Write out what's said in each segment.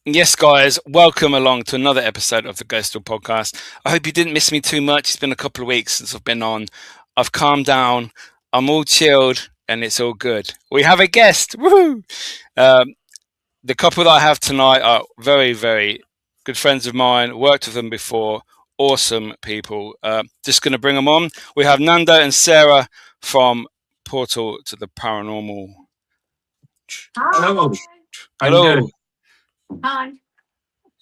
Yes, guys, welcome along to another episode of the Ghostoul Podcast. I hope you didn't miss me too much. It's been a couple of weeks since I've been on. I've calmed down. I'm all chilled, and it's all good. We have a guest. Woohoo! The couple that I have tonight are very, very good friends of mine. Worked with them before. Awesome people. Just going to bring them on. We have Nando and Sarah from Portal to the Paranormal. Hello. Hello. Hi.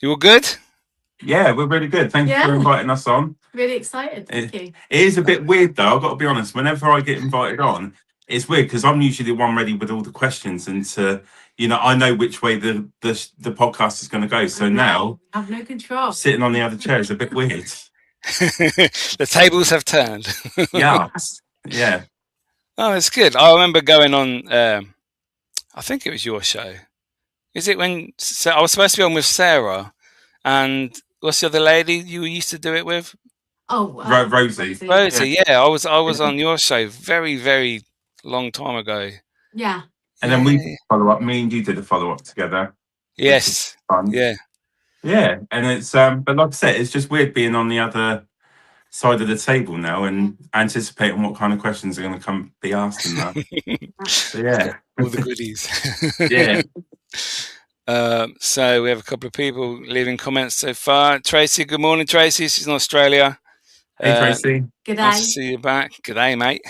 You all good? Yeah, we're really good. Thank you for inviting us on. Really excited. Thank you. It is a bit weird though, I've got to be honest. Whenever I get invited on, it's weird because I'm usually the one ready with all the questions and I know which way the podcast is going to go. So now I have no control. Sitting on the other chair is a bit weird. The tables have turned. Yeah. Oh, it's good. I remember going on. I think it was your show. Is it when I was supposed to be on with Sarah, and what's the other lady you used to do it with? Oh, Rosie. Rosie, yeah. I was on your show very, very long time ago. Yeah. And then we follow up. Me and you did a follow up together. Yes. Fun. Yeah. Yeah, and it's but like I said, it's just weird being on the other side of the table now and anticipating what kind of questions are going to be asked in that. So, yeah, all the goodies. Yeah. So we have a couple of people leaving comments so far. Tracy, good morning, Tracy. She's in Australia. Hey, Tracy. G'day. Nice to see you back. G'day, mate.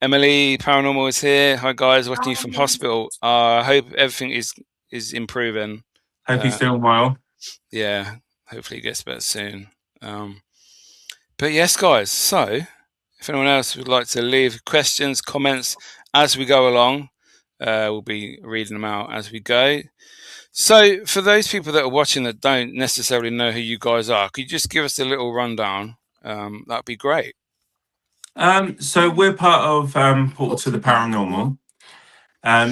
Emily, Paranormal is here. Hi, guys. Watching you from hospital. I hope everything is improving. Hope he's doing well. Yeah, hopefully he gets better soon. But yes, guys. So if anyone else would like to leave questions, comments as we go along, we'll be reading them out as we go. So for those people that are watching that don't necessarily know who you guys are, could you just give us a little rundown? That'd be great. So we're part of Portal to the Paranormal.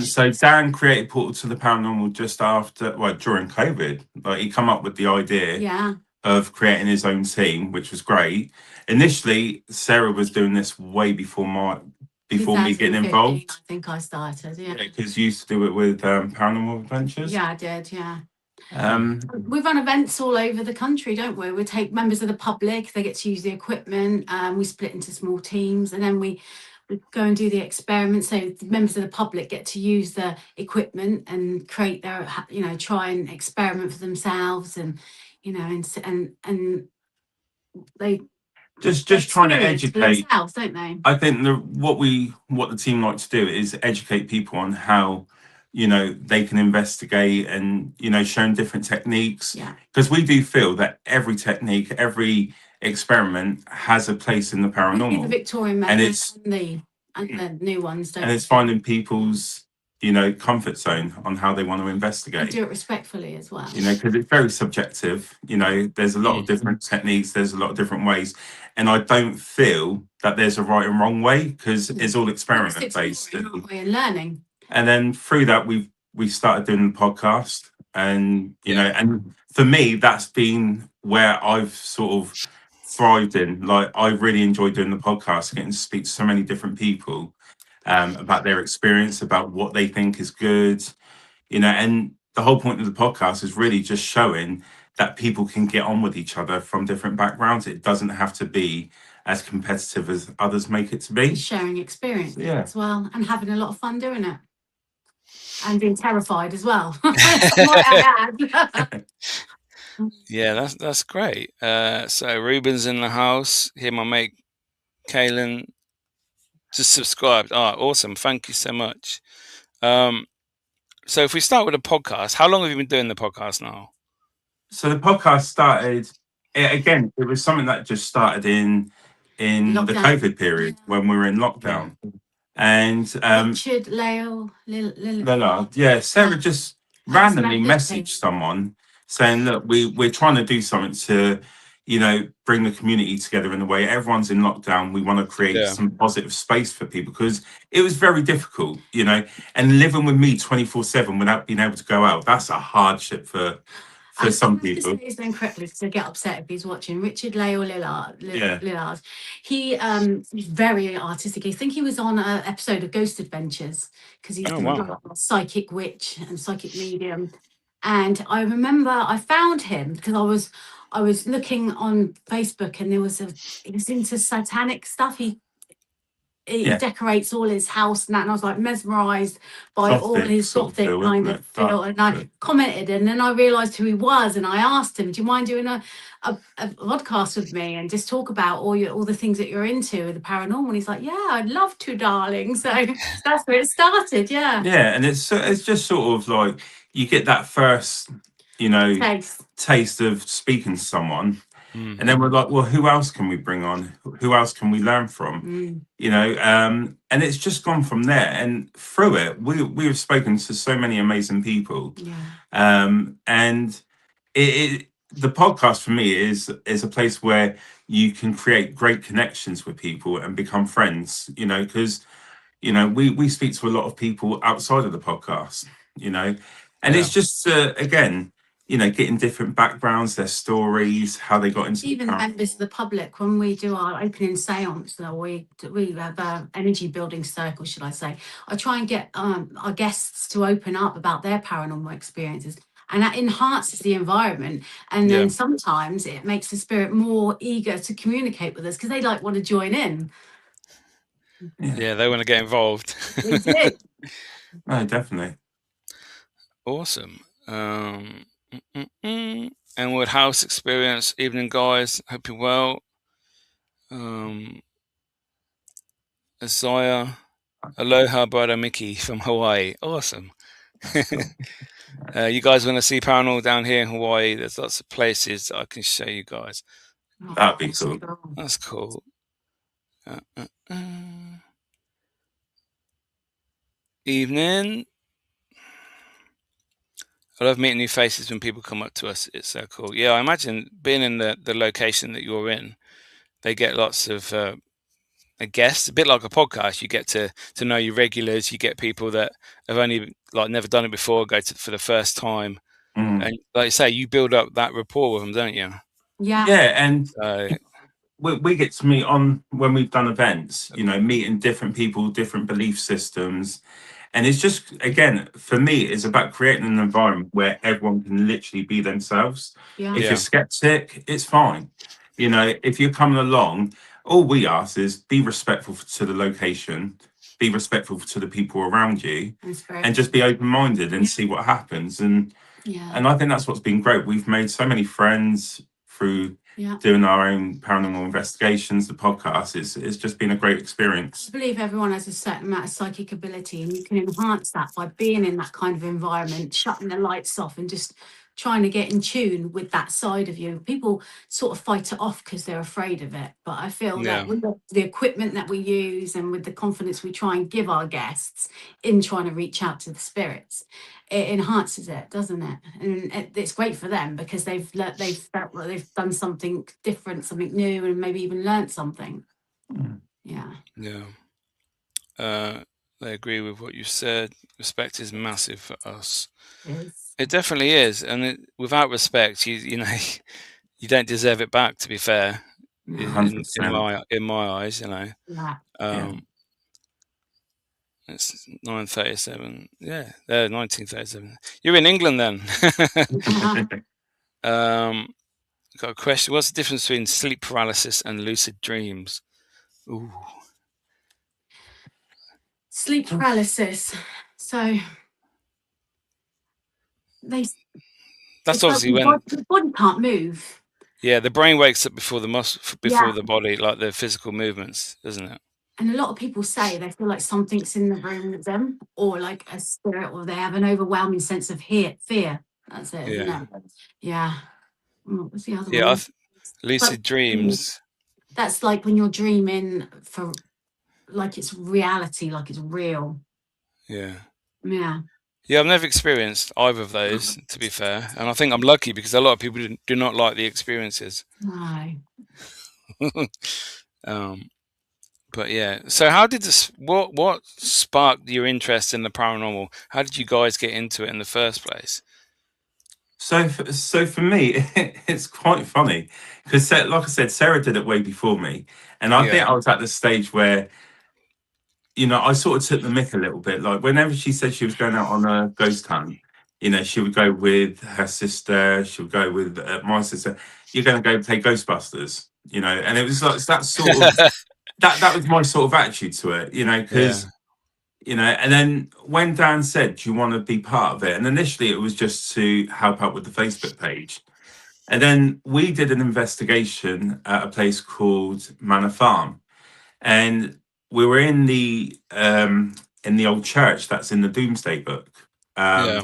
So Dan created Portal to the Paranormal just during COVID. Like he come up with the idea of creating his own team, which was great. Initially, Sarah was doing this way before me getting involved. I think I started, because you used to do it with Paranormal Adventures. Yeah, I did, yeah. We run events all over the country, don't we? We take members of the public, they get to use the equipment, we split into small teams, and then we go and do the experiments. So the members of the public get to use the equipment and create their, try and experiment for themselves, and and they just trying to educate themselves, don't they? I think what the team like to do is educate people on how they can investigate and showing different techniques, because we do feel that every technique, every experiment has a place in the paranormal. The Victorian method and the new ones, don't and it's finding people's comfort zone on how they want to investigate. And do it respectfully as well. Because it's very subjective. There's a lot of different techniques, there's a lot of different ways. And I don't feel that there's a right and wrong way, because it's all experiment based. And learning. And then through that we started doing the podcast. And and for me that's been where I've sort of thrived in. Like I really enjoy doing the podcast, getting to speak to so many different people about their experience, about what they think is good, and the whole point of the podcast is really just showing that people can get on with each other from different backgrounds. It doesn't have to be as competitive as others make it to be. Sharing experience as well, and having a lot of fun doing it, and being terrified as well. Yeah, that's great. So Ruben's in the house. Here, my mate Kaylin just subscribed. Awesome. Thank you so much. So if we start with the podcast, how long have you been doing the podcast now? So the podcast started, again, it was something that just started in the COVID period when we were in lockdown. And Richard, Lyle, Sarah just randomly messaged someone saying, look, we're trying to do something to bring the community together in a way. Everyone's in lockdown. We want to create some positive space for people, because it was very difficult, and living with me 24/7 without being able to go out, that's a hardship for for some I have to people. say his name correctly because I get upset if he's watching. Richard Lay or Lillard. Yeah. Lillard. He's very artistic. I think he was on an episode of Ghost Adventures because he's like a psychic witch and psychic medium. And I remember I found him because I was looking on Facebook and he was into satanic stuff. He decorates all his house and that, and I was like mesmerised by all his gothic kind of feel. And I commented, and then I realised who he was, and I asked him, "Do you mind doing a podcast with me and just talk about all the things that you're into, the paranormal?" And he's like, "Yeah, I'd love to, darling." So that's where it started. Yeah. Yeah, and it's just sort of like you get that first, taste of speaking to someone. And then we're like, well, who else can we bring on? Who else can we learn from? And it's just gone from there. And through it, we have spoken to so many amazing people. And the podcast for me is a place where you can create great connections with people and become friends, because, we speak to a lot of people outside of the podcast, and it's just, again, getting different backgrounds, their stories, how they got into even members of the public. When we do our opening seance, we have an energy building circle, should I say. I try and get our guests to open up about their paranormal experiences, and that enhances the environment. And then sometimes it makes the spirit more eager to communicate with us because they want to join in. Yeah, they want to get involved. They do. No, definitely. Awesome. Enwood House experience. Evening, guys. Hope you're well. Isaiah. Aloha, brother Miki from Hawaii. Awesome. You guys want to see paranormal down here in Hawaii? There's lots of places I can show you guys. That'd be cool. That's cool. Evening. I love meeting new faces when people come up to us. It's so cool. Yeah, I imagine being in the location that you're in, they get lots of guests. A bit like a podcast, you get to know your regulars. You get people that have only never done it before, go for the first time, and like you say, you build up that rapport with them, don't you? Yeah. Yeah, and we get to meet on when we've done events. Meeting different people, different belief systems. And it's just, again, for me, it's about creating an environment where everyone can literally be themselves. Yeah. If you're skeptic, it's fine. If you're coming along, all we ask is be respectful to the location, be respectful to the people around you, and just be open-minded and see what happens. And I think that's what's been great. We've made so many friends through doing our own paranormal investigations, the podcast. It's just been a great experience. I believe everyone has a certain amount of psychic ability, and you can enhance that by being in that kind of environment, shutting the lights off and just trying to get in tune with that side of you. People sort of fight it off because they're afraid of it. But I feel that with the equipment that we use and with the confidence we try and give our guests in trying to reach out to the spirits, it enhances it, doesn't it? And it's great for them because they've felt like they've done something different, something new, and maybe even learned something. Yeah. They agree with what you said. Respect is massive for us. Yes. It definitely is, and without respect, you don't deserve it back. To be fair, in my eyes, It's 9:37. Yeah, 1937. You're in England then. Got a question. What's the difference between sleep paralysis and lucid dreams? Ooh. Sleep paralysis. So that's obviously when the body can't move. Yeah, the brain wakes up before the the body, like the physical movements, doesn't it? And a lot of people say they feel like something's in the room with them, or like a spirit, or they have an overwhelming sense of fear. That's it, isn't it? Yeah. What's the other one? Lucid dreams. That's like when you're dreaming for, like it's reality, like it's real. Yeah. Yeah. Yeah, I've never experienced either of those, to be fair. And I think I'm lucky because a lot of people do not like the experiences. No. But yeah, so how did this? What sparked your interest in the paranormal? How did you guys get into it in the first place? So for me, it's quite funny because, like I said, Sarah did it way before me, and I think Yeah. I was at the stage where, I sort of took the mick a little bit. Like whenever she said she was going out on a ghost hunt, she would go with her sister. She would go with my sister. You're going to go play Ghostbusters, and it was like that sort of that was my sort of attitude to it, Yeah. because and then when Dan said, "Do you want to be part of it?" and initially it was just to help out with the Facebook page, and then we did an investigation at a place called Manor Farm, and we were in the old church that's in the Doomsday Book. Yeah.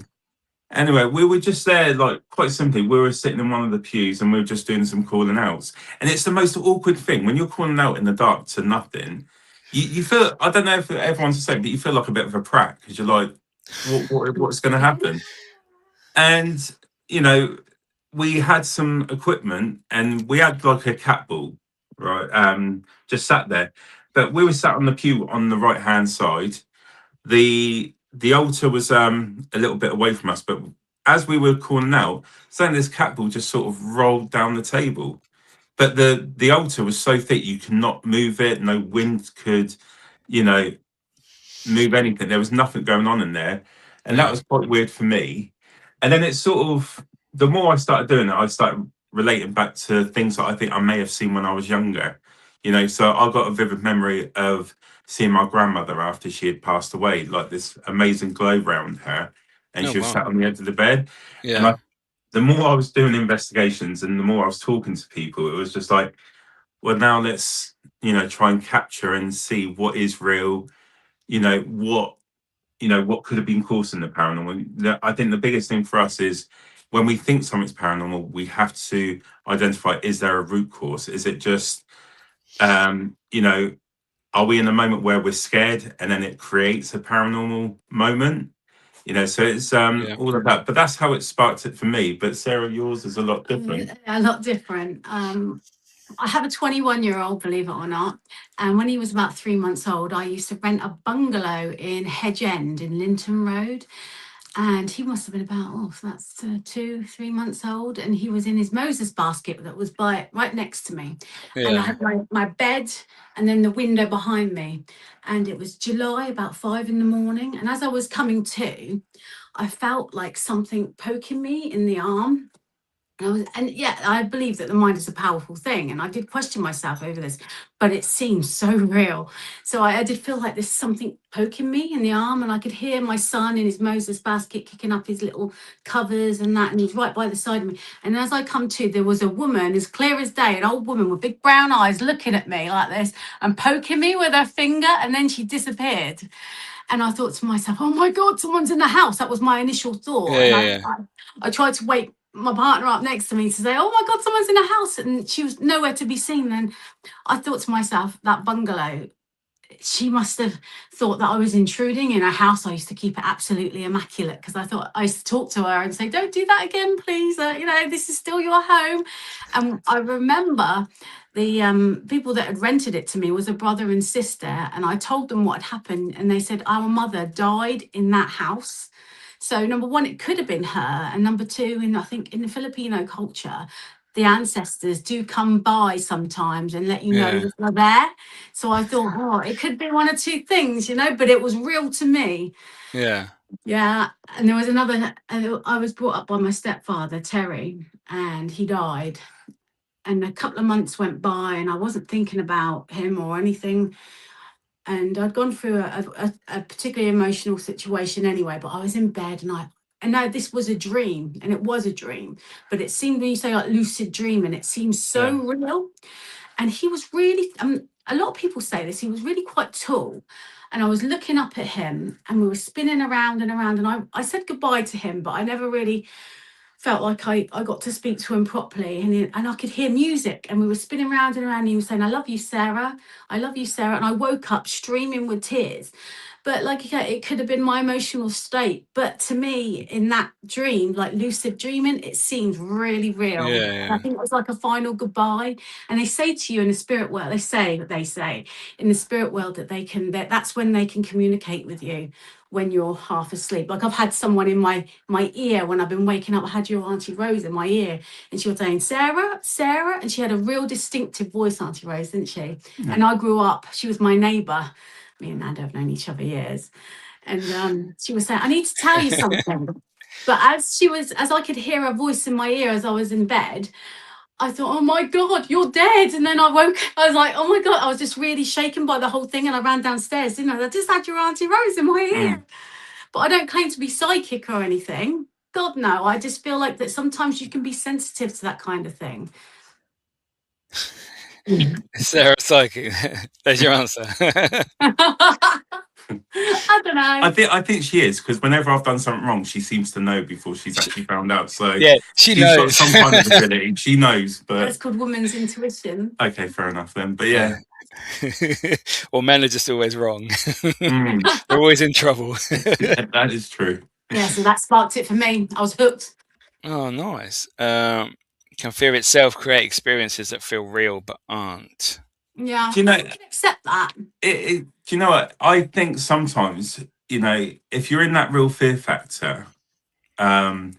Anyway, we were just there, like quite simply, we were sitting in one of the pews and we were just doing some calling outs. And it's the most awkward thing when you're calling out in the dark to nothing. You feel, I don't know if everyone's the same, but you feel like a bit of a prat because you're like, what's going to happen? And we had some equipment and we had like a cat ball, right? Just sat there, but we were sat on the pew on the right hand side. The altar was a little bit away from us, but as we were calling out, suddenly this cat ball just sort of rolled down the table. But the altar was so thick you could not move it. No wind could, you know, move anything. There was nothing going on in there, and that Yeah. was quite weird for me. And then it's sort of, the more I started doing it, I started relating back to things that I think I may have seen when I was younger. So I got a vivid memory of seeing my grandmother after she had passed away, like this amazing glow around her, and Oh she was wow. sat on the edge of the bed. And Yeah. the more I was doing investigations and the more I was talking to people, it was just like, well, now let's try and capture and see what is real, what what could have been causing the paranormal. I think the biggest thing for us is when we think something's paranormal, we have to identify, is there a root cause? Is it just are we in a moment where we're scared and then it creates a paranormal moment? So it's Yeah. all of that. But that's how it sparked it for me. But Sarah, yours is a lot different. A lot different. I have a 21-year-old, believe it or not. And when he was about 3 months old, I used to rent a bungalow in Hedge End in Linton Road. And he must have been about, that's 2-3 months old. And he was in his Moses basket that was right next to me. And I Yeah. had my bed and then the window behind me. And it was July, about 5 a.m. And as I was coming to, I felt like something poking me in the arm. And yeah, I believe that the mind is a powerful thing. And I did question myself over this, but it seems so real. So I did feel like there's something poking me in the arm, and I could hear my son in his Moses basket kicking up his little covers and that. And he's right by the side of me. And as I come to, there was a woman, as clear as day, an old woman with big brown eyes looking at me like this and poking me with her finger. And then she disappeared. And I thought to myself, oh my God, someone's in the house. That was my initial thought. Yeah. And Yeah. I tried to wake my partner up next to me to say, oh my God, someone's in the house. And she was nowhere to be seen. And I thought to myself, that bungalow, she must have thought that I was intruding in a house. I used to keep it absolutely immaculate because I thought, I used to talk to her and say, don't do that again, please. This is still your home. And I remember the people that had rented it to me was a brother and sister. And I told them what had happened. And they said, our mother died in that house. So number one, it could have been her. And number two, I think in the Filipino culture, the ancestors do come by sometimes and let you know Yeah. that they're there. So I thought, it could be one of two things, but it was real to me. Yeah. Yeah. And there was another, I was brought up by my stepfather, Terry, and he died. And a couple of months went by and I wasn't thinking about him or anything. And I'd gone through a particularly emotional situation anyway, but I was in bed and now this was a dream, and it was a dream, but it seemed, when you say like lucid dream, and it seems so real. And he was really, a lot of people say this, he was really quite tall. And I was looking up at him and we were spinning around and around. And I said goodbye to him, but I never really felt like I got to speak to him properly. And I could hear music and we were spinning round and around. And he was saying, I love you, Sarah. I love you, Sarah. And I woke up streaming with tears. But like, okay, it could have been my emotional state. But to me, in that dream, like lucid dreaming, it seemed really real. Yeah. I think it was like a final goodbye. And they say to you in the spirit world, they say in the spirit world that that's when they can communicate with you when you're half asleep. Like I've had someone in my ear when I've been waking up. I had your Auntie Rose in my ear, and she was saying, Sarah, Sarah. And she had a real distinctive voice, Auntie Rose, didn't she? Yeah. And I grew up, she was my neighbour. Me and Nando have known each other years. And she was saying, I need to tell you something. But as I could hear her voice in my ear as I was in bed, I thought, oh my God, you're dead. And then I was like, oh my God, I was just really shaken by the whole thing. And I ran downstairs, didn't I? I just had your Auntie Rose in my ear. But I don't claim to be psychic or anything. God, no. I just feel like that sometimes you can be sensitive to that kind of thing. Sarah psychic. There's your answer. I don't know. I think she is, because whenever I've done something wrong, she seems to know before she's actually found out. So yeah, she's got some kind of ability. She knows, but it's called woman's intuition. Okay, fair enough then. But yeah. Well, men are just always wrong. They're always in trouble. Yeah, that is true. Yeah, so that sparked it for me. I was hooked. Oh, nice. Can fear itself create experiences that feel real but aren't? Yeah. Do you know? I can accept that. Do you know what? I think sometimes, if you're in that real fear factor, I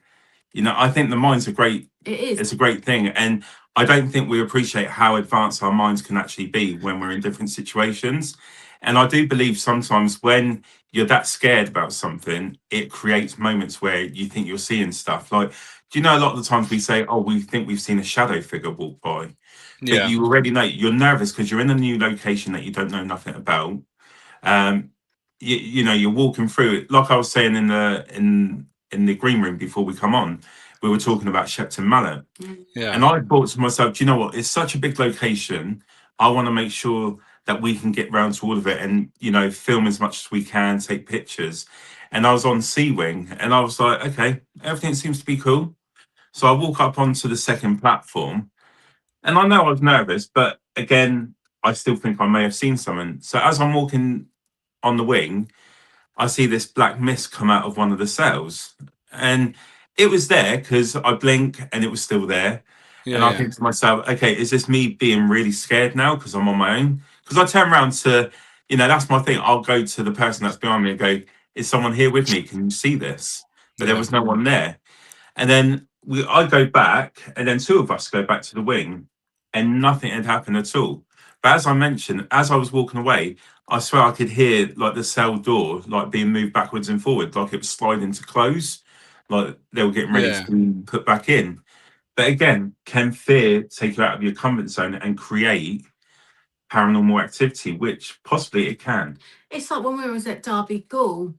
think the mind's a great. It is. It's a great thing, and I don't think we appreciate how advanced our minds can actually be when we're in different situations. And I do believe sometimes when you're that scared about something, it creates moments where you think you're seeing stuff. Like, do you know, a lot of the times we say, oh, we think we've seen a shadow figure walk by. Yeah. But you already know, you're nervous because you're in a new location that you don't know nothing about. You're walking through it. Like I was saying in the green room before we come on, we were talking about Shepton Mallet. Yeah. And I thought to myself, do you know what? It's such a big location. I want to make sure that we can get round to all of it and, film as much as we can, take pictures. And I was on C Wing and I was like, okay, everything seems to be cool. So I walk up onto the second platform and I know I was nervous, but again, I still think I may have seen something. So as I'm walking on the wing, I see this black mist come out of one of the cells. And it was there because I blink and it was still there. Yeah, and I think to myself, okay, is this me being really scared now because I'm on my own? Because I turn around to, that's my thing. I'll go to the person that's behind me and go, is someone here with me? Can you see this? But there was no one there. And then I go back and then two of us go back to the wing and nothing had happened at all. But as I mentioned, as I was walking away, I swear I could hear like the cell door like being moved backwards and forward, like it was sliding to close, like they were getting ready to be put back in. But again, can fear take you out of your comfort zone and create paranormal activity, which possibly it can? It's like when we was at Derby Ghoul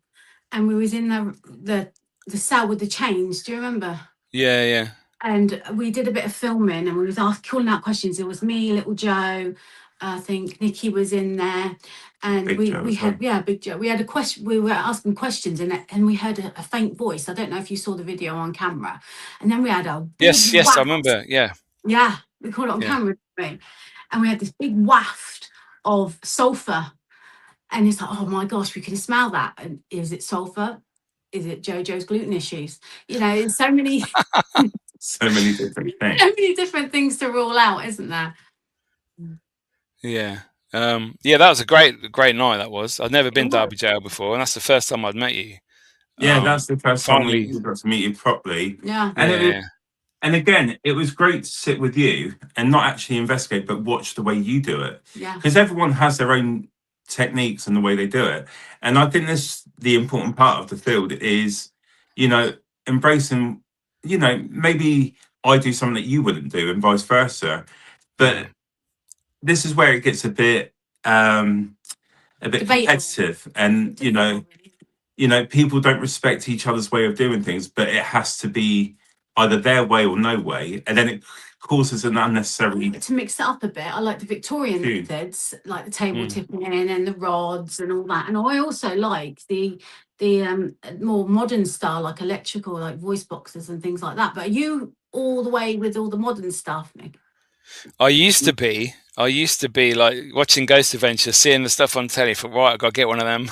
and we was in the cell with the chains. Do you remember? Yeah. And we did a bit of filming and we was calling out questions. It was me, Little Joe, I think Nikki was in there. And Big we Joe had, Big Joe. We had a question, we were asking questions and we heard a faint voice. I don't know if you saw the video on camera. And then we had a big Yes, waft. I remember, yeah. Yeah, we caught it on camera. And we had this big waft of sulphur. And it's like, oh my gosh, we can smell that. And is it sulphur? Is it JoJo's gluten issues? So many... So many different things. So many different things to rule out, isn't there? Yeah. That was a great night. That was. I'd never been Derby Jail before, and that's the first time I'd met you. Yeah, that's the first time finally we got to meet you properly. Yeah. And again, it was great to sit with you and not actually investigate, but watch the way you do it. Yeah. Because everyone has their own techniques and the way they do it. And I think the important part of the field is, embracing, maybe I do something that you wouldn't do and vice versa. But this is where it gets a bit competitive, and people don't respect each other's way of doing things, but it has to be either their way or no way, and then it causes an unnecessary... To mix it up a bit, I like the Victorian methods, like the table tipping and the rods and all that. And I also like the more modern style, like electrical, like voice boxes and things like that. But are you all the way with all the modern stuff, Nick? I used to be. I used to be like watching Ghost Adventure, seeing the stuff on telly. For right, I got to get one of them.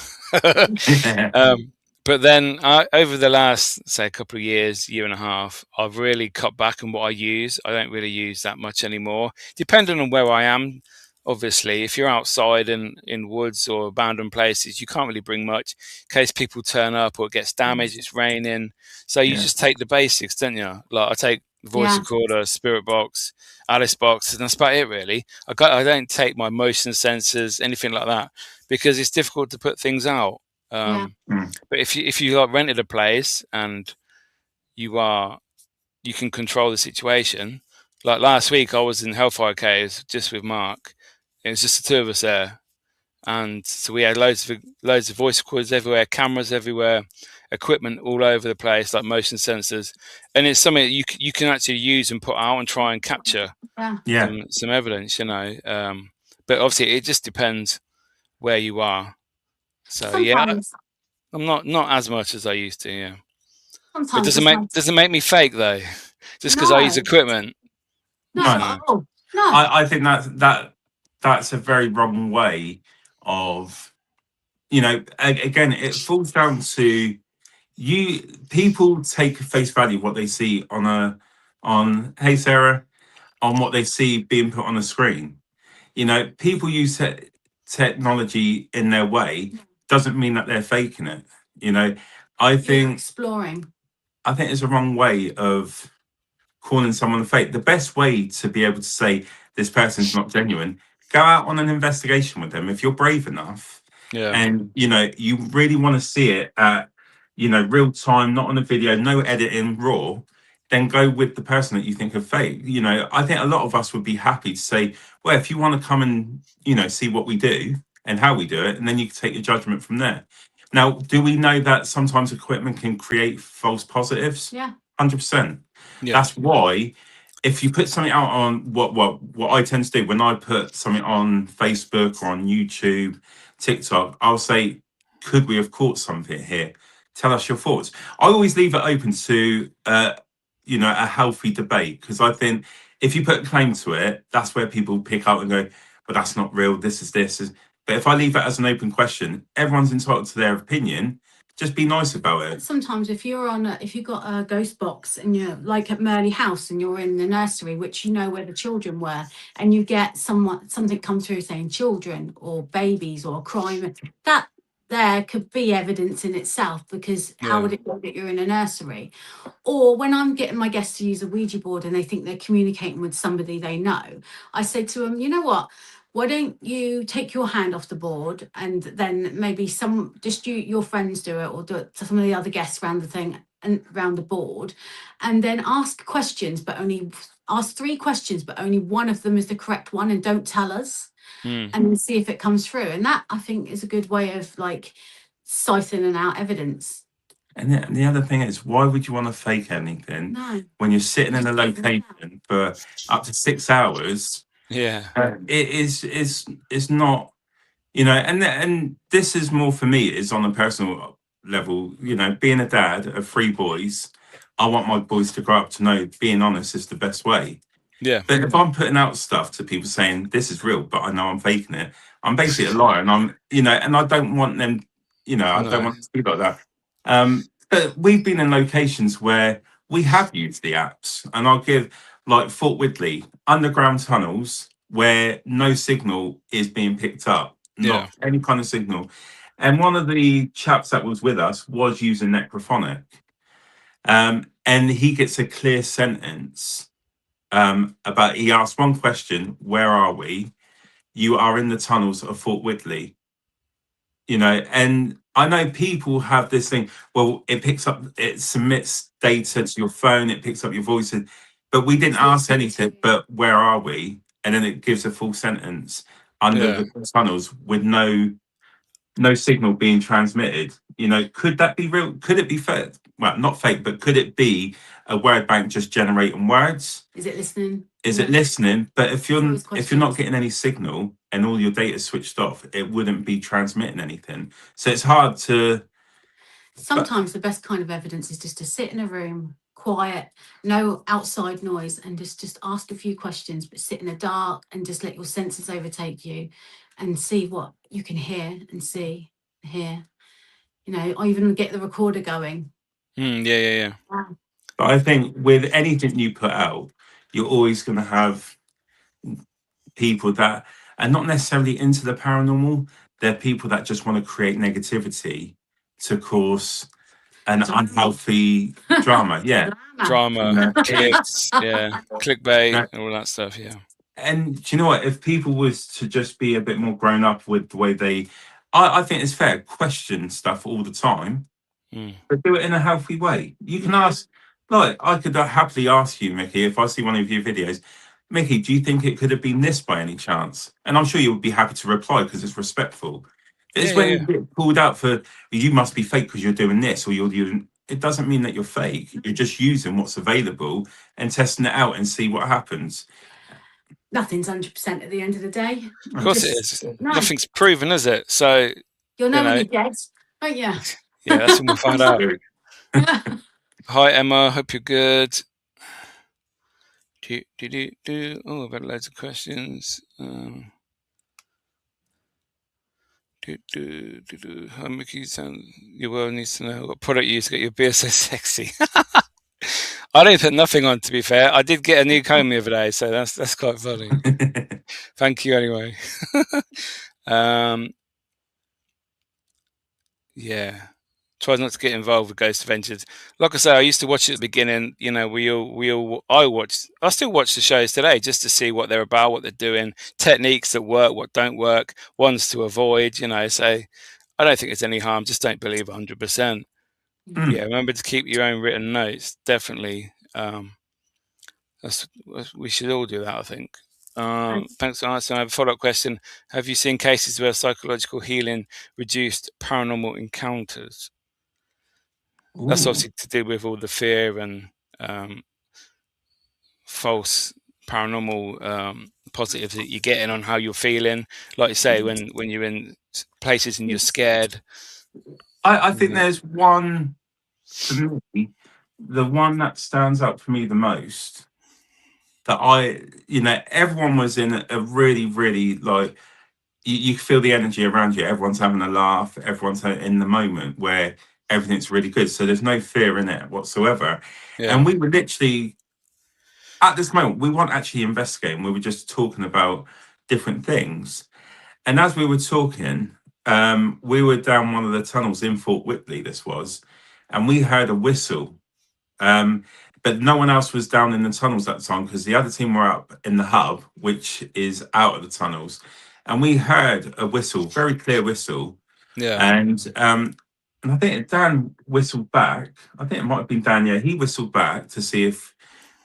But then over the last, say, a couple of years, year and a half, I've really cut back on what I use. I don't really use that much anymore, depending on where I am. Obviously, if you're outside in woods or abandoned places, you can't really bring much in case people turn up or it gets damaged. It's raining, so you just take the basics, don't you? Like I take the voice recorder, spirit box, Alice box, and that's about it really. I don't take my motion sensors, anything like that, because it's difficult to put things out. But if you like rented a place and you can control the situation. Like last week, I was in Hellfire Caves just with Mark. It was just the two of us there, and so we had loads of voice recorders everywhere, cameras everywhere, equipment all over the place, like motion sensors, and it's something that you can actually use and put out and try and capture some evidence, you know. But obviously, it just depends where you are. So sometimes, I'm not as much as I used to. Yeah. Sometimes But does it make me fake though? Just because I use equipment? No. I think that's a very wrong way of, you know. Again, it falls down to people take face value what they see on Hey Sarah, on what they see being put on the screen. You know, people use technology in their way doesn't mean that they're faking it. You know, I think exploring. I think it's a wrong way of calling someone fake. The best way to be able to say this person's not genuine, go out on an investigation with them if you're brave enough. And you know, you really want to see it at, you know, real time, not on a video, no editing, raw. Then go with the person that you think are fake. You know, I think a lot of us would be happy to say, well, if you want to come and, you know, see what we do and how we do it, and then you can take your judgment from there. Now, do we know that sometimes equipment can create false positives? 100%. That's why if you put something out on what I tend to do when I put something on Facebook or on YouTube, TikTok, I'll say, could we have caught something here? Tell us your thoughts. I always leave it open to you know, a healthy debate, because I think if you put a claim to it, that's where people pick up and go, but that's not real, this is this. But if I leave it as an open question, everyone's entitled to their opinion. Just be nice about it. Sometimes if you've got a ghost box and you're like at Merley House and you're in the nursery, which you know where the children were, and you get something come through saying children or babies or crime, that there could be evidence in itself, because how would it know that you're in a nursery? Or when I'm getting my guests to use a Ouija board and they think they're communicating with somebody they know, I say to them, you know what? Why don't you take your hand off the board, and then maybe your friends do it, or do it to some of the other guests around the thing and around the board, and then ask questions, but only ask 3 questions, but only one of them is the correct one, and don't tell us, and see if it comes through. And that, I think, is a good way of like siphoning out evidence. And the other thing is, why would you want to fake anything when you're sitting in a location for up to 6 hours? It's not, you know, and this is more for me, is on a personal level. You know, being a dad of 3 boys, I want my boys to grow up to know being honest is the best way. But if I'm putting out stuff to people saying this is real, but I know I'm faking it, I'm basically a liar, and I'm, you know, and I don't want them, you know, I don't want it to be like that. But we've been in locations where we have used the apps, and I'll give, like, Fort Whitley, underground tunnels where no signal is being picked up, not any kind of signal. And one of the chaps that was with us was using Necrophonic, and he gets a clear sentence about, he asked one question, where are we? You are in the tunnels of Fort Whitley. You know, and I know people have this thing, well, it submits data to your phone, it picks up your voices, but we didn't ask anything, but where are we? And then it gives a full sentence under the tunnels with no signal being transmitted. You know, could that be real? Could it be fake? Well, not fake, but could it be a word bank just generating words? Is it listening? But if you're not getting any signal and all your data switched off, it wouldn't be transmitting anything. So it's hard to. Sometimes the best kind of evidence is just to sit in a room quiet, no outside noise, and just ask a few questions, but sit in the dark and just let your senses overtake you and see what you can hear and see, hear. You know, or even get the recorder going. Yeah. But I think with anything you put out, you're always going to have people that are not necessarily into the paranormal. They're people that just want to create negativity to cause an unhealthy drama. Yeah. Drama, clicks, clickbait, Yeah. and all that stuff. Yeah. And do you know what? If people was to just be a bit more grown up with the way I think it's fair, question stuff all the time, but do it in a healthy way. You can ask, like, I could happily ask you, Mickey, if I see one of your videos, Mickey, do you think it could have been this by any chance? And I'm sure you would be happy to reply because it's respectful. It's when you get called out for, you must be fake because you're doing this, or you're doing, it doesn't mean that you're fake. You're just using what's available and testing it out and see what happens. Nothing's 100% at the end of the day. Of course it is. No. Nothing's proven, is it? So you'll know when you're dead, won't you? Yeah, that's when we'll find out. Hi Emma, hope you're good. Oh, I've had loads of questions. Hi Miki, your world needs to know what product you use to get your beard so sexy. I don't put nothing on, to be fair. I did get a new comb the other day, so that's quite funny. Thank you anyway. Yeah. Try not to get involved with Ghost Adventures. Like I say, I used to watch it at the beginning. You know, I still watch the shows today just to see what they're about, what they're doing, techniques that work, what don't work, ones to avoid. You know, so I don't think there's any harm. Just don't believe 100%. Yeah, remember to keep your own written notes. Definitely, we should all do that. I think. Thanks for answering. I have a follow-up question. Have you seen cases where psychological healing reduced paranormal encounters? That's obviously to do with all the fear and false paranormal positives that you're getting on how you're feeling. Like you say, when you're in places and you're scared. I think there's one, for me, the one that stands out for me the most, that everyone was in a really, really, like, you feel the energy around you. Everyone's having a laugh. Everyone's in the moment where everything's really good. So there's no fear in it whatsoever. Yeah. And we were literally, at this moment, we weren't actually investigating. We were just talking about different things. And as we were talking, we were down one of the tunnels in Fort Whitley, this was, and we heard a whistle. But no one else was down in the tunnels at the time because the other team were up in the hub, which is out of the tunnels. And we heard a whistle, very clear whistle. Yeah. And I think Dan whistled back. I think it might have been Dan, yeah. He whistled back to see if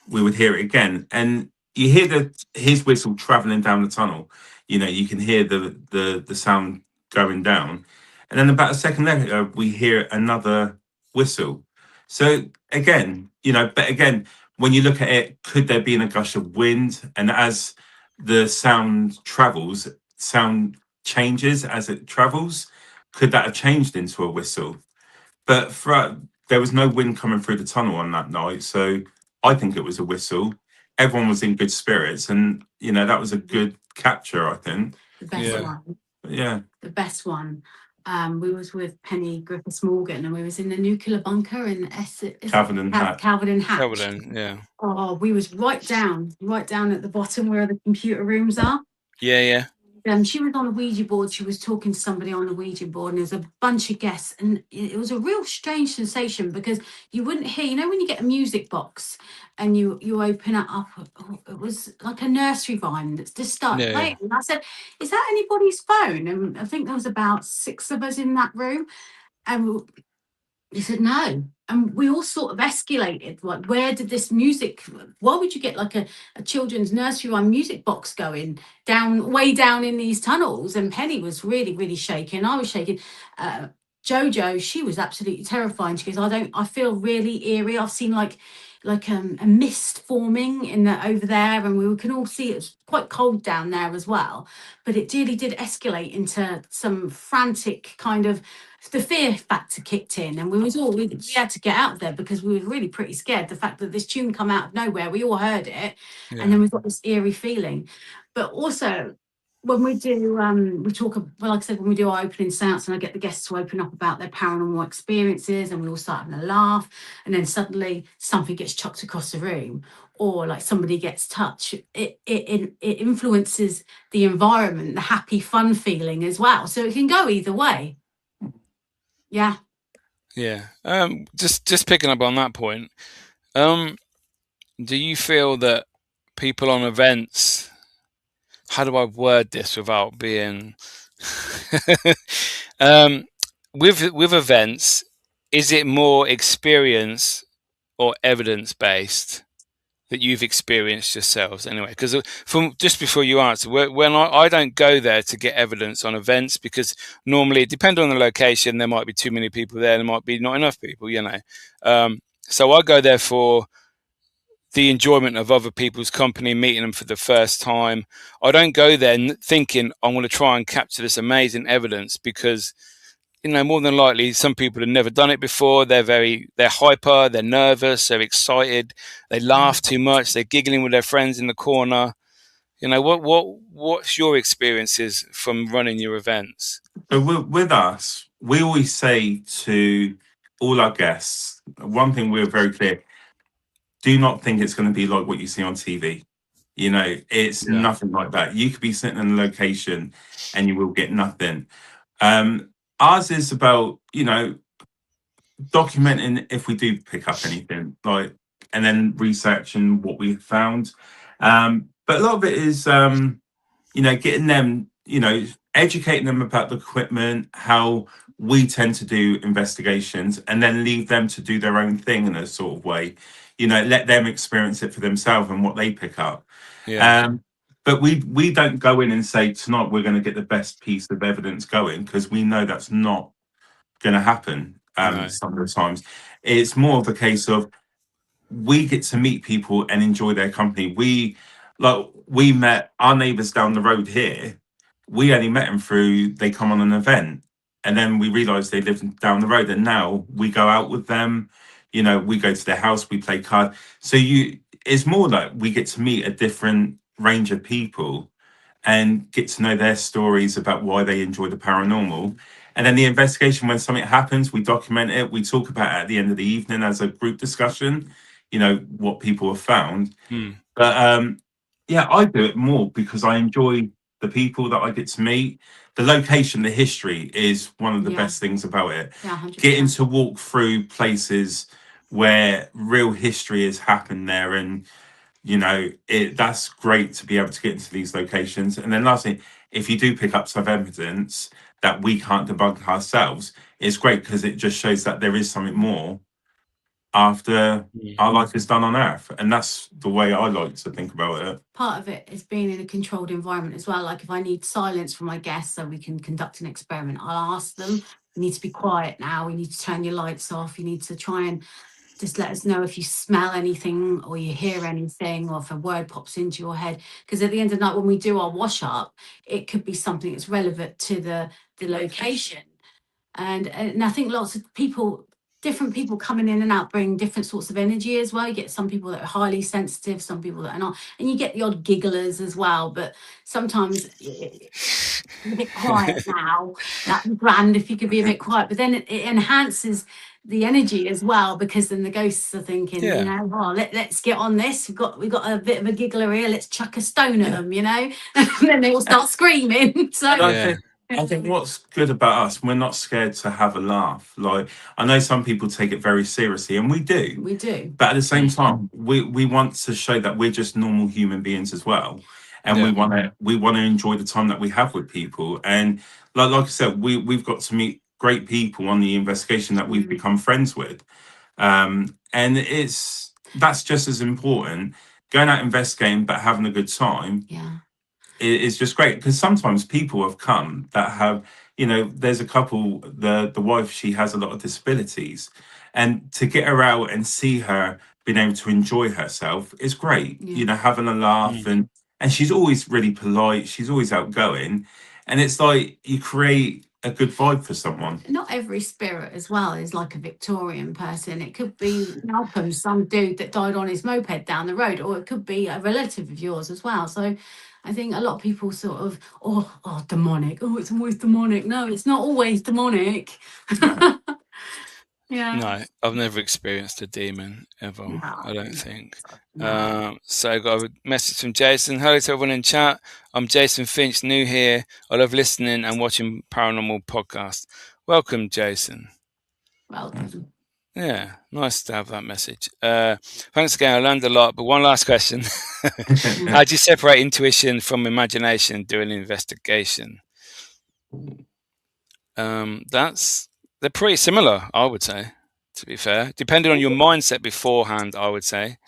we would hear it again. And you hear his whistle traveling down the tunnel. You know, you can hear the sound going down. And then about a second later, we hear another whistle. So again, but again, when you look at it, could there be a gush of wind? And as the sound travels, sound changes as it travels. Could that have changed into a whistle? But there was no wind coming through the tunnel on that night. So I think it was a whistle. Everyone was in good spirits. And, that was a good capture, I think. The best one. Yeah. The best one. We was with Penny Griffiths Morgan, and we was in the nuclear bunker in Calvin and Hatch. Calvin, yeah. Oh, we was right down at the bottom where the computer rooms are. Yeah. She was on a Ouija board. She was talking to somebody on the Ouija board, and there's a bunch of guests, and it was a real strange sensation because you wouldn't hear. When you get a music box and you open it up, it was like a nursery rhyme that's just started playing. And I said, "Is that anybody's phone?" And I think there was about 6 of us in that room, and he said no. And we all sort of escalated, like, where did this music, why would you get like a children's nursery rhyme music box going way down in these tunnels? And Penny was really, really shaking. I was shaking. Jojo, she was absolutely terrifying. She goes, I feel really eerie. I've seen like like a mist forming over there, and we can all see it's quite cold down there as well. But it really did escalate into some frantic kind of, the fear factor kicked in, and we had to get out there because we were really pretty scared. The fact that this tune come out of nowhere, we all heard it, and then we've got this eerie feeling. But also, when we do, we talk, well, like I said, when we do our opening seance and I get the guests to open up about their paranormal experiences, and we all start having a laugh, and then suddenly something gets chucked across the room, or like somebody gets touched, it influences the environment, the happy, fun feeling as well. So it can go either way. Yeah. Yeah. Just picking up on that point, do you feel that people on events, how do I word this without being with events, is it more experience or evidence based that you've experienced yourselves anyway? Because from just before you answer, when I don't go there to get evidence on events, because normally, depending on the location, there might be too many people there might be not enough people, so I go there for the enjoyment of other people's company, meeting them for the first time. I don't go there thinking I'm going to try and capture this amazing evidence, because more than likely some people have never done it before. They're hyper, they're nervous, they're excited, they laugh too much, they're giggling with their friends in the corner. What's your experiences from running your events? So with us, we always say to all our guests, one thing we're very clear: do not think it's going to be like what you see on TV. It's nothing like that. You could be sitting in a location and you will get nothing. Ours is about, documenting if we do pick up anything, and then researching what we found. But a lot of it is, getting them, educating them about the equipment, how we tend to do investigations, and then leave them to do their own thing in a sort of way. Let them experience it for themselves and what they pick up. But we don't go in and say, tonight we're going to get the best piece of evidence going, because we know that's not going to happen. Some of the times it's more of a case of we get to meet people and enjoy their company. We met our neighbours down the road here. We only met them through, they come on an event, and then we realised they lived down the road, and now we go out with them. We go to their house, we play cards. So it's more like we get to meet a different range of people and get to know their stories about why they enjoy the paranormal. And then the investigation, when something happens, we document it. We talk about it at the end of the evening as a group discussion, what people have found. But I do it more because I enjoy the people that I get to meet. The location, the history is one of the best things about it. Getting to walk through places where real history has happened there, and that's great to be able to get into these locations. And then lastly, if you do pick up some evidence that we can't debunk ourselves, it's great because it just shows that there is something more after our life is done on Earth. And that's the way I like to think about it. Part of it is being in a controlled environment as well. Like if I need silence from my guests so we can conduct an experiment, I'll ask them, you need to be quiet now, we need to turn your lights off, you need to try and just let us know if you smell anything or you hear anything, or if a word pops into your head. Because at the end of the night, when we do our wash up, it could be something that's relevant to the location. And I think lots of people, different people coming in and out bring different sorts of energy as well. You get some people that are highly sensitive, some people that are not, and you get the odd gigglers as well. But sometimes it's a bit quiet now. That'd be grand if you could be a bit quiet, but then it enhances the energy as well, because then the ghosts are thinking, let's get on this. We've got a bit of a giggler here. Let's chuck a stone at them, and then they all start screaming. So. I think what's good about us, we're not scared to have a laugh. Like, I know some people take it very seriously, and we do. We do. But at the same time, we want to show that we're just normal human beings as well. And we want to enjoy the time that we have with people. And like I said, we've got to meet great people on the investigation that we've become friends with. And that's just as important. Going out investigating, but having a good time. Yeah. It's just great, because sometimes people have come that have, there's a couple, the wife, she has a lot of disabilities, and to get her out and see her being able to enjoy herself is great. Yeah. You know, having a laugh, and she's always really polite. She's always outgoing, and it's like you create a good vibe for someone. Not every spirit as well is like a Victorian person. It could be Malcolm, some dude that died on his moped down the road, or it could be a relative of yours as well. So I think a lot of people sort of, demonic. Oh, it's always demonic. No, it's not always demonic. No. Yeah. No, I've never experienced a demon ever. No. I don't think. No. So I got a message from Jason. Hello to everyone in chat. I'm Jason Finch, new here. I love listening and watching Paranormal Podcast. Welcome, Jason. Welcome. Yeah, nice to have that message. Thanks again. I learned a lot. But one last question: how do you separate intuition from imagination during an investigation? They're pretty similar, I would say. To be fair, depending on your mindset beforehand, I would say.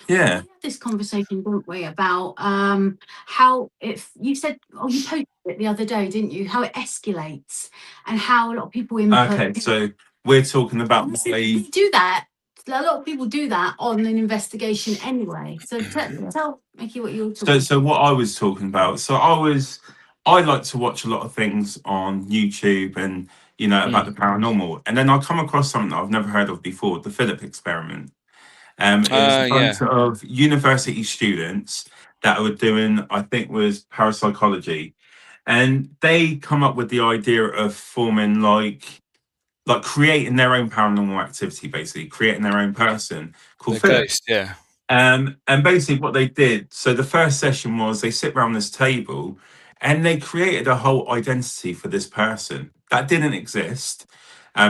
Yeah. We had this conversation, didn't we, about how if you said, you posted it the other day, didn't you? How it escalates and how a lot of people input. Okay, so we're talking about we do that. A lot of people do that on an investigation anyway. So tell Miki what you're talking about. So what I was talking about. So I like to watch a lot of things on YouTube and about the paranormal, and then I come across something that I've never heard of before, the Philip experiment. It was a bunch of university students that were doing, I think, was parapsychology, and they come up with the idea of forming like creating their own paranormal activity, basically creating their own person called Philip. Ghost, yeah. And basically what they did, so the first session was they sit around this table and they created a whole identity for this person that didn't exist.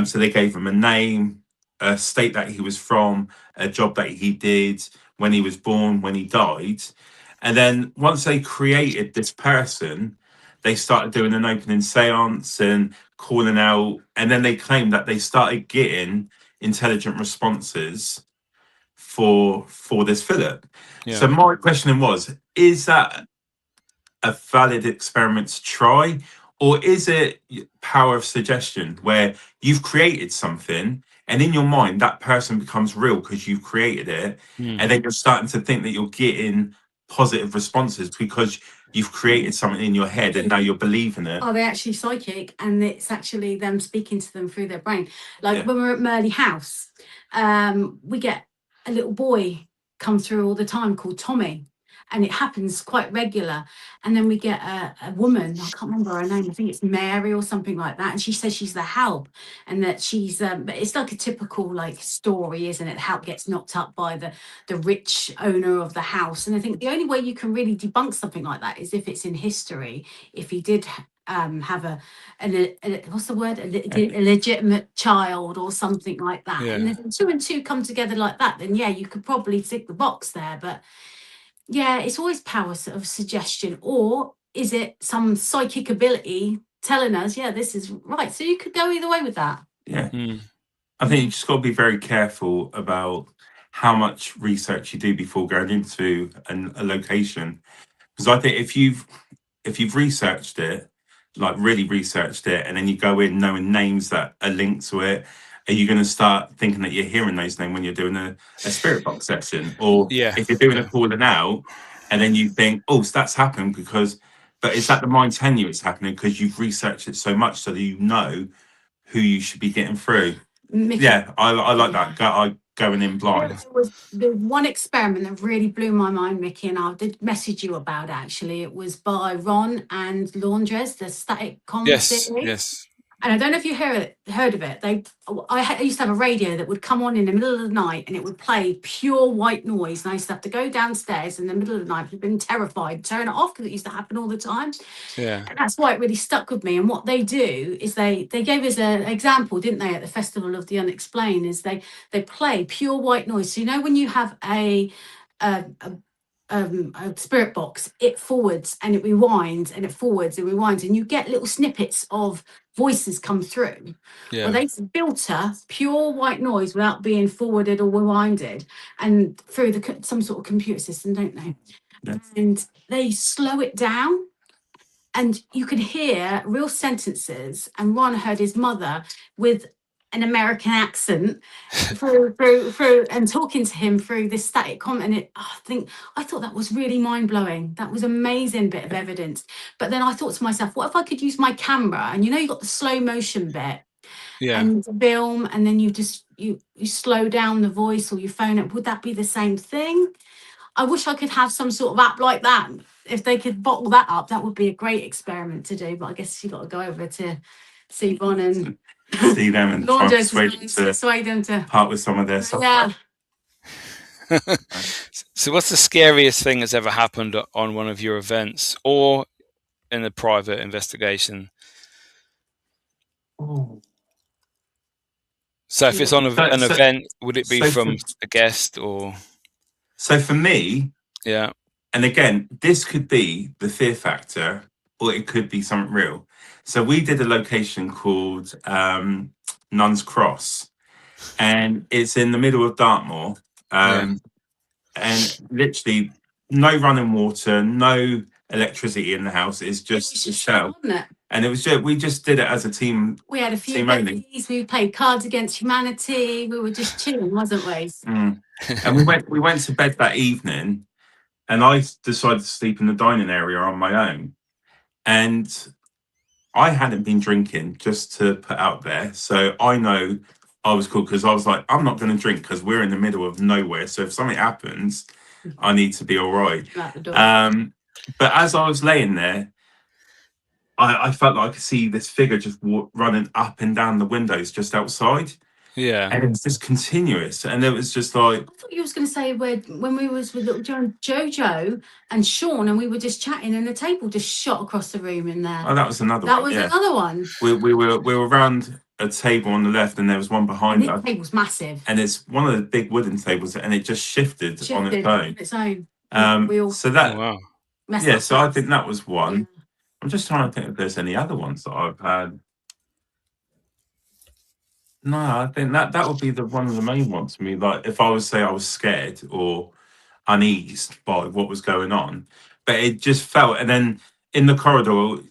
So they gave him a name, a state that he was from, a job that he did, when he was born, when he died. And then once they created this person, they started doing an opening seance and calling out. And then they claimed that they started getting intelligent responses for this Philip. Yeah. So my question was, is that a valid experiment to try, or is it power of suggestion where you've created something and in your mind that person becomes real because you've created it, and then you're starting to think that you're getting positive responses because you've created something in your head and now you're believing it? Are they actually psychic and it's actually them speaking to them through their brain? Like when we're at Merley House, we get a little boy come through all the time called Tommy, and it happens quite regular. And then we get a woman, I can't remember her name, I think it's Mary or something like that, and she says she's the help, and that she's but it's like a typical like story, isn't it? Help gets knocked up by the rich owner of the house. And I think the only way you can really debunk something like that is if it's in history, if he did have a what's the word, a legitimate child or something like that. And if 2 and 2 come together like that, then you could probably tick the box there. But it's always power of suggestion, or is it some psychic ability telling us this is right? So you could go either way with that. I think you just got to be very careful about how much research you do before going into a location, because I think if you've researched it, like really researched it, and then you go in knowing names that are linked to it, are you going to start thinking that you're hearing those names when you're doing a spirit box session? Or if you're doing a calling out and then you think, so that's happened but is that the mind telling you it's happening because you've researched it so much so that you know who you should be getting through? Miki, I like that. Going in blind. There was the one experiment that really blew my mind, Miki, and I did message you about it, actually. It was by Ron and Laundress, the static comm theory. Yes. And I don't know if you heard of it. I used to have a radio that would come on in the middle of the night and it would play pure white noise. And I used to have to go downstairs in the middle of the night, I've been terrified, turn it off, because it used to happen all the time. Yeah. And that's why it really stuck with me. And what they do is they gave us an example, didn't they, at the Festival of the Unexplained, is they play pure white noise. So when you have a spirit box, it forwards and it rewinds and it forwards and rewinds, and you get little snippets of voices come through. Well, they filter pure white noise without being forwarded or rewinded, and through some sort of computer system, don't they? And they slow it down, and you can hear real sentences. And Ron heard his mother with an American accent through and talking to him through this static comment. And I thought that was really mind-blowing. That was amazing bit of evidence. But then I thought to myself, what if I could use my camera? And you got the slow motion bit. Yeah. And film, and then you slow down the voice or you phone it. Would that be the same thing? I wish I could have some sort of app like that. If they could bottle that up, that would be a great experiment to do. But I guess you got to go over to see Bon and see them and try to persuade them to part with some of their software. Yeah. So what's the scariest thing that's ever happened on one of your events or in a private investigation? Oh. So if it's on an event, would it be from a guest or? So for me, yeah. And again, this could be the fear factor, or it could be something real. So we did a location called Nuns Cross, and it's in the middle of Dartmoor. And literally no running water, no electricity in the house. It's just a shell. And it was we just did it as a team. We had a few days. We played Cards Against Humanity. We were just chilling, wasn't we? And we went to bed that evening, and I decided to sleep in the dining area on my own. And I hadn't been drinking, just to put out there. So I know I was cool because I was like, I'm not going to drink because we're in the middle of nowhere. So if something happens, I need to be all right. But as I was laying there, I felt like I could see this figure just running up and down the windows just outside. Yeah. And it's just continuous. And it was just like... I thought you was going to say when we was with little Jojo and Sean and we were just chatting and the table just shot across the room in there. Oh, that was another one. That was another one. We were around a table on the left and there was one behind us. The table's massive. And it's one of the big wooden tables and it just shifted on its own. So that... Oh, wow. Yeah, so I think that was one. Yeah. I'm just trying to think if there's any other ones that I've had. No, I think that would be one of the main ones for me. Like if I was say I was scared or uneased by what was going on, but it just felt. And then in the corridor,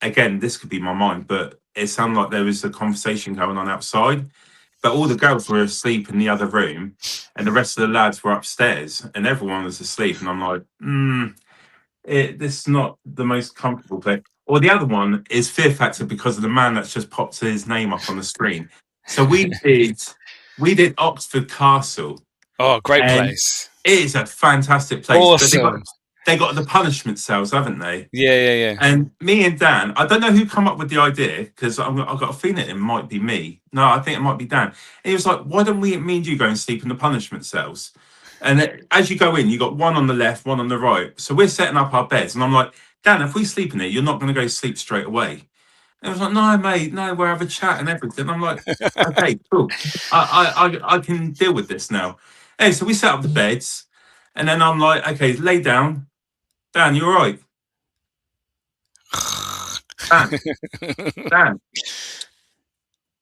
again, this could be my mind, but it sounded like there was a conversation going on outside. But all the girls were asleep in the other room, and the rest of the lads were upstairs, and everyone was asleep. And I'm like, this is not the most comfortable place. Or the other one is fear factor because of the man that's just popped his name up on the screen. So we did Oxford Castle. Oh, great place! It is a fantastic place. Awesome. They got the punishment cells, haven't they? Yeah. And me and Dan, I don't know who come up with the idea because I've got a feeling it might be me. No, I think it might be Dan. And he was like, "Why don't me and you go and sleep in the punishment cells?" And as you go in, you got one on the left, one on the right. So we're setting up our beds, and I'm like, Dan, if we sleep in it, you're not going to go sleep straight away. And I was like, no, mate, no, we'll have a chat and everything. I'm like, okay, cool. I can deal with this now. Hey, so we set up the beds, and then I'm like, okay, lay down. Dan, you all right? Dan.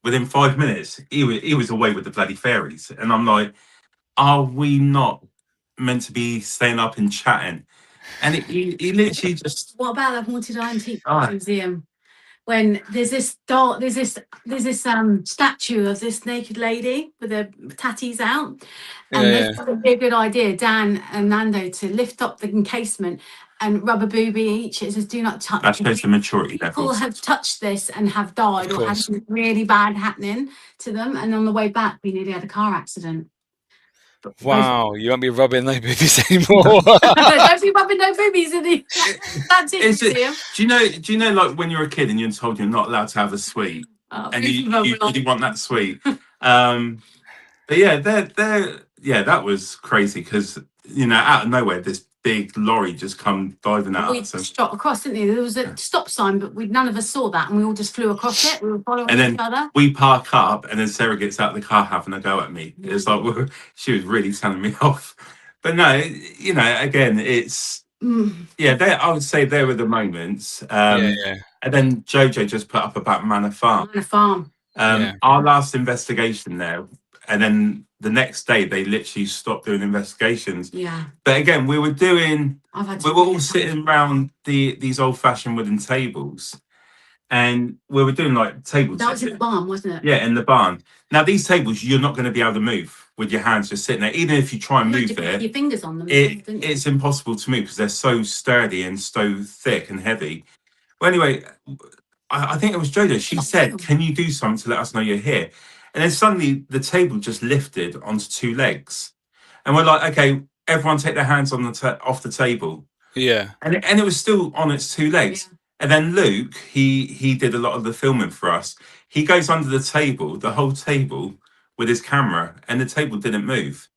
Within 5 minutes, he was away with the bloody fairies. And I'm like, are we not meant to be staying up and chatting? And he literally just... What about the Haunted Antique Museum? When there's this statue of this naked lady with her tatties out. And this would be a good idea, Dan and Nando, to lift up the encasement and rub a booby each. It says, do not touch. That shows the maturity level. People have touched this and have died or had something really bad happening to them. And on the way back, we nearly had a car accident. Wow, you won't be rubbing no boobies anymore. Don't be rubbing no boobies in the museum. Do you know, like when you're a kid and you're told you're not allowed to have a sweet, and you want that sweet? But yeah, that was crazy because out of nowhere this big lorry just come diving at us. We shot across, didn't we? There was a stop sign, but none of us saw that, and we all just flew across it. We were following each other. We park up, and then Sarah gets out of the car having a go at me. It's like she was really telling me off. But no, again, it's I would say there were the moments. And then Jojo just put up about Manor Farm. Our last investigation there, and then the next day they literally stopped doing investigations. Yeah. But again, we were all sitting around these old-fashioned wooden tables, and we were doing like table That was in the barn, wasn't it? Yeah, in the barn. Now these tables, you're not going to be able to move with your hands just sitting there. Even if you try and move it, your fingers on them. It's impossible to move because they're so sturdy and so thick and heavy. Well, anyway, I think it was Jodo. She said, "Can you do something to let us know you're here?" And then suddenly the table just lifted onto two legs, and we're like, "Okay, everyone take their hands on the off the table." Yeah. And it was still on its two legs. Yeah. And then Luke, he did a lot of the filming for us. He goes under the table, the whole table, with his camera, and the table didn't move.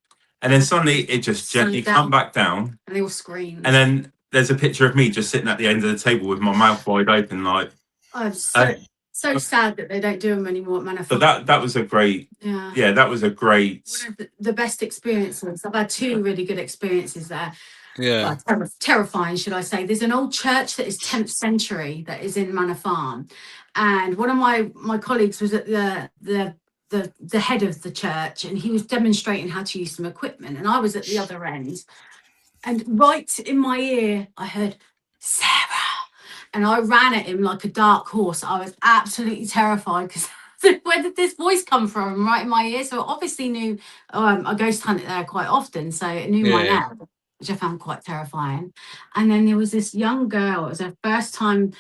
And then suddenly it just gently come back down. And they all screamed. And then there's a picture of me just sitting at the end of the table with my mouth wide open, like. I'm so sad that they don't do them anymore at Manor Farm. But that was a great. Yeah, that was a great. One of the best experiences. I've had two really good experiences there. Yeah. Terrifying, should I say. There's an old church that is 10th century that is in Manor Farm, and one of my colleagues was at the head of the church, and he was demonstrating how to use some equipment, and I was at the other end, and right in my ear I heard Sarah, and I ran at him like a dark horse. I was absolutely terrified because where did this voice come from? Right in my ear. So I obviously knew I ghost hunted there quite often, so it knew my name, which I found quite terrifying. And then there was this young girl. It was her first time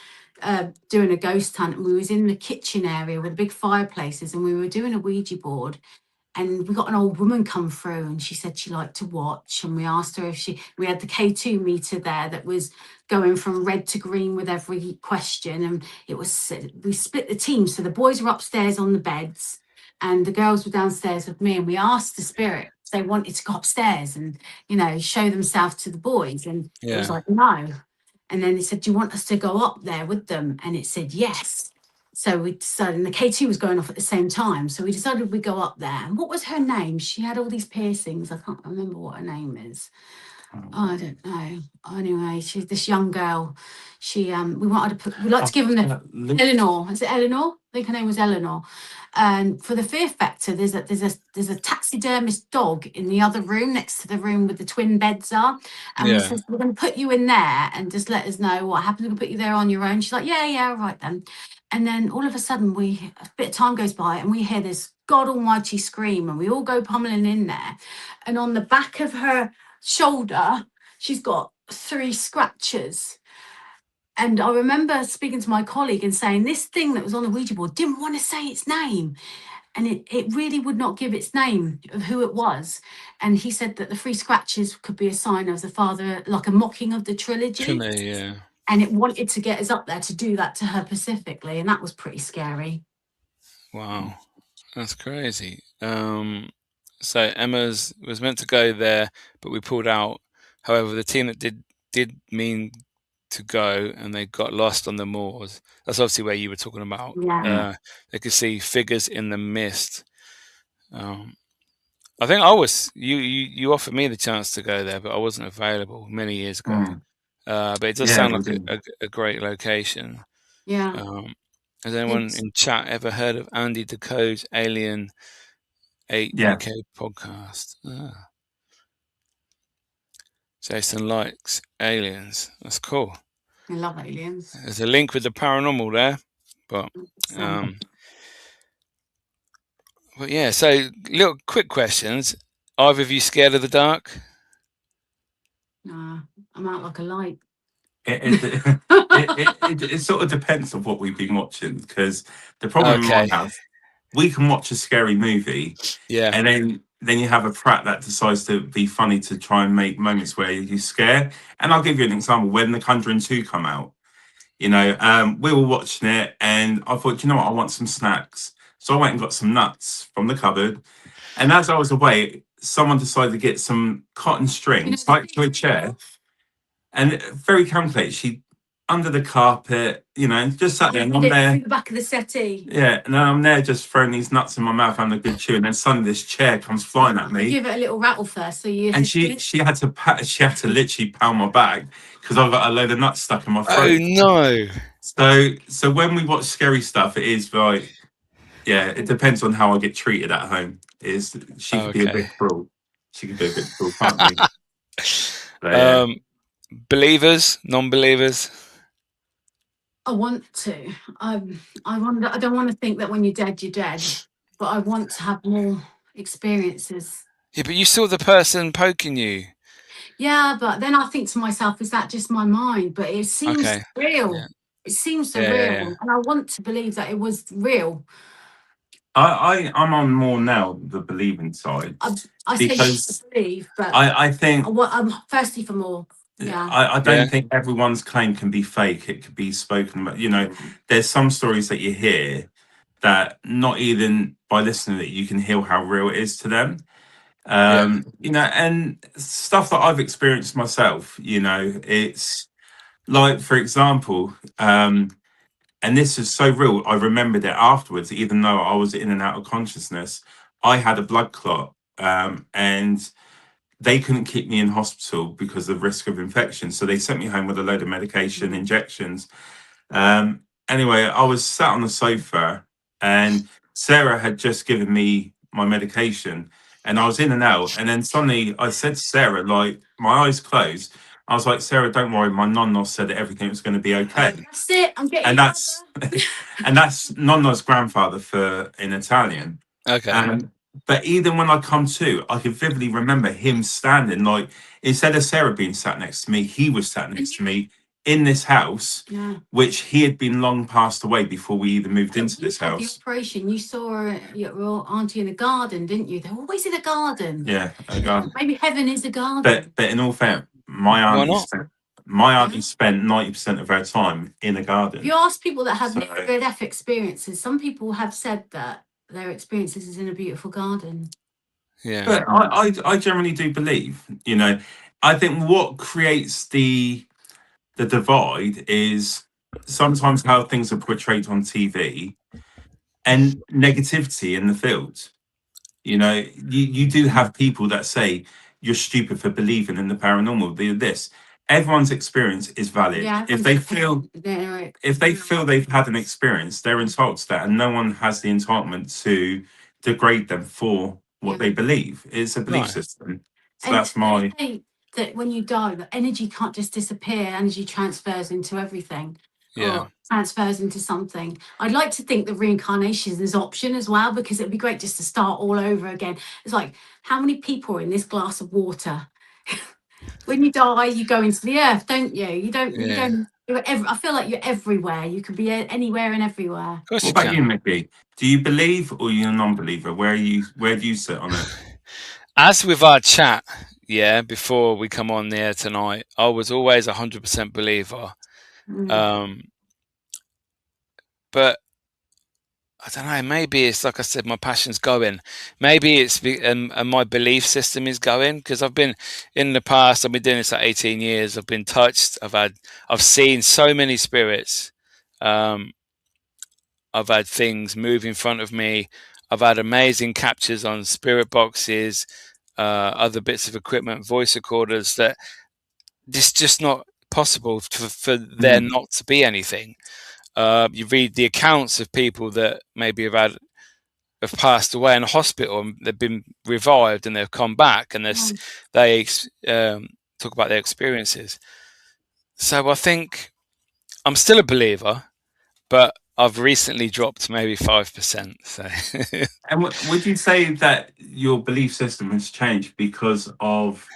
doing a ghost hunt, and we was in the kitchen area with big fireplaces, and we were doing a Ouija board. And we got an old woman come through, and she said she liked to watch. And we asked her if we had the K2 meter there that was going from red to green with every question. And we split the team. So the boys were upstairs on the beds, and the girls were downstairs with me. And we asked the spirit if they wanted to go upstairs and, show themselves to the boys. And it was like, no. And then they said, do you want us to go up there with them? And it said, yes. So we decided, and the K2 was going off at the same time. So we decided we'd go up there. And what was her name? She had all these piercings. I can't remember what her name is. I don't know. Anyway, she's this young girl. We like to give them Eleanor. Is it Eleanor? I think her name was Eleanor. And for the fear factor, there's a taxidermist dog in the other room next to the room where the twin beds are. And we said, we're going to put you in there and just let us know what happens. We're going to put you there on your own. She's like, yeah, all right then. And then all of a sudden, a bit of time goes by, and we hear this God Almighty scream, and we all go pummeling in there. And on the back of her shoulder, she's got 3 scratches. And I remember speaking to my colleague and saying, this thing that was on the Ouija board didn't want to say its name. And it really would not give its name of who it was. And he said that the 3 scratches could be a sign of the father, like a mocking of the trilogy. Yeah. And it wanted to get us up there to do that to her specifically. And that was pretty scary. Wow. That's crazy. So Emma's was meant to go there, but we pulled out. However, the team that did mean to go, and they got lost on the moors. That's obviously where you were talking about. Yeah. They could see figures in the mist. I think you offered me the chance to go there, but I wasn't available many years ago. But it does sound like a great location. Yeah. Has anyone in chat ever heard of Andy Decode's Alien 8 UK podcast? Jason likes aliens. That's cool. I love aliens. There's a link with the paranormal there, but yeah. So, little quick questions. Either of you scared of the dark? Nah, I'm out like a light. It sort of depends on what we've been watching, because the problem I have, we can watch a scary movie, and then you have a prat that decides to be funny to try and make moments where you scare. And I'll give you an example. When The Conjuring 2 come out, we were watching it, and I thought, I want some snacks. So I went and got some nuts from the cupboard. And as I was away, someone decided to get some cotton strings, tied to a chair. And very calculated, she under the carpet, just sat there, and I'm there. The back of the settee. Yeah, and I'm there just throwing these nuts in my mouth, having a good chew, and then suddenly this chair comes flying at me. Give it a little rattle first, so you. And she had to literally pound my back because I've got a load of nuts stuck in my throat. Oh no! So when we watch scary stuff, it is like, it depends on how I get treated at home. She could be a bit cruel. She could be a bit cruel, can't she? Believers, non-believers? I want to. I don't want to think that when you're dead, you're dead. But I want to have more experiences. Yeah, but you saw the person poking you. Yeah, but then I think to myself, is that just my mind? But it seems real. Yeah. It seems so Yeah, real. yeah. And I want to believe that it was real. I'm on more now the believing side. I say yes to believe, but I think I'm thirsty for more. Yeah. I don't think everyone's claim can be fake. It could be spoken about. There's some stories that you hear that not even by listening to it, you can hear how real it is to them. And stuff that I've experienced myself, it's like, for example, and this is so real, I remembered it afterwards, even though I was in and out of consciousness. I had a blood clot, and they couldn't keep me in hospital because of risk of infection. So they sent me home with a load of medication, injections. Anyway, I was sat on the sofa and Sarah had just given me my medication and I was in and out. And then suddenly I said to Sarah, like, my eyes closed. I was like, Sarah, don't worry. My nonno said that everything was going to be okay. That's it. I'm getting and that's and that's nonno's grandfather in Italian. Okay. But even when I come to, I can vividly remember him standing, like, instead of Sarah being sat next to me, he was sat next to me in this house, which he had been long passed away before we even moved into this house. The operation, you saw your auntie in the garden, didn't you? They're always in a garden. Yeah, a garden. Maybe heaven is a garden. But in all fairness, my auntie spent 90% of her time in a garden. If you ask people that have near-death experiences, some people have said that their experiences is in a beautiful garden. Yeah. But I generally do believe, I think what creates the divide is sometimes how things are portrayed on TV and negativity in the field. You do have people that say you're stupid for believing in the paranormal. Everyone's experience is valid. If they feel they've had an experience, they're entitled to that, and no one has the entitlement to degrade them for what they believe. It's a belief system. So that's my. That when you die, the energy can't just disappear. Energy transfers into everything. Yeah. Or transfers into something. I'd like to think that reincarnation is an option as well, because it'd be great just to start all over again. It's like, how many people are in this glass of water? When you die, you go into the earth, don't you? You don't. I feel like you're everywhere. You could be anywhere and everywhere. What about you, Miki? Do you believe or you're a non-believer? Where do you sit on it? As with our chat, before we come on there tonight, I was always 100% believer. But I don't know, maybe it's like I said, my passion's going. Maybe it's and my belief system is going, because I've been in the past, I've been doing this for 18 years. I've been touched. I've seen so many spirits. I've had things move in front of me. I've had amazing captures on spirit boxes, other bits of equipment, voice recorders, that it's just not possible for there not to be anything. You read the accounts of people that maybe have passed away in a hospital, and they've been revived and they've come back, and they talk about their experiences. So I think I'm still a believer, but I've recently dropped maybe 5%. So. And would you say that your belief system has changed because of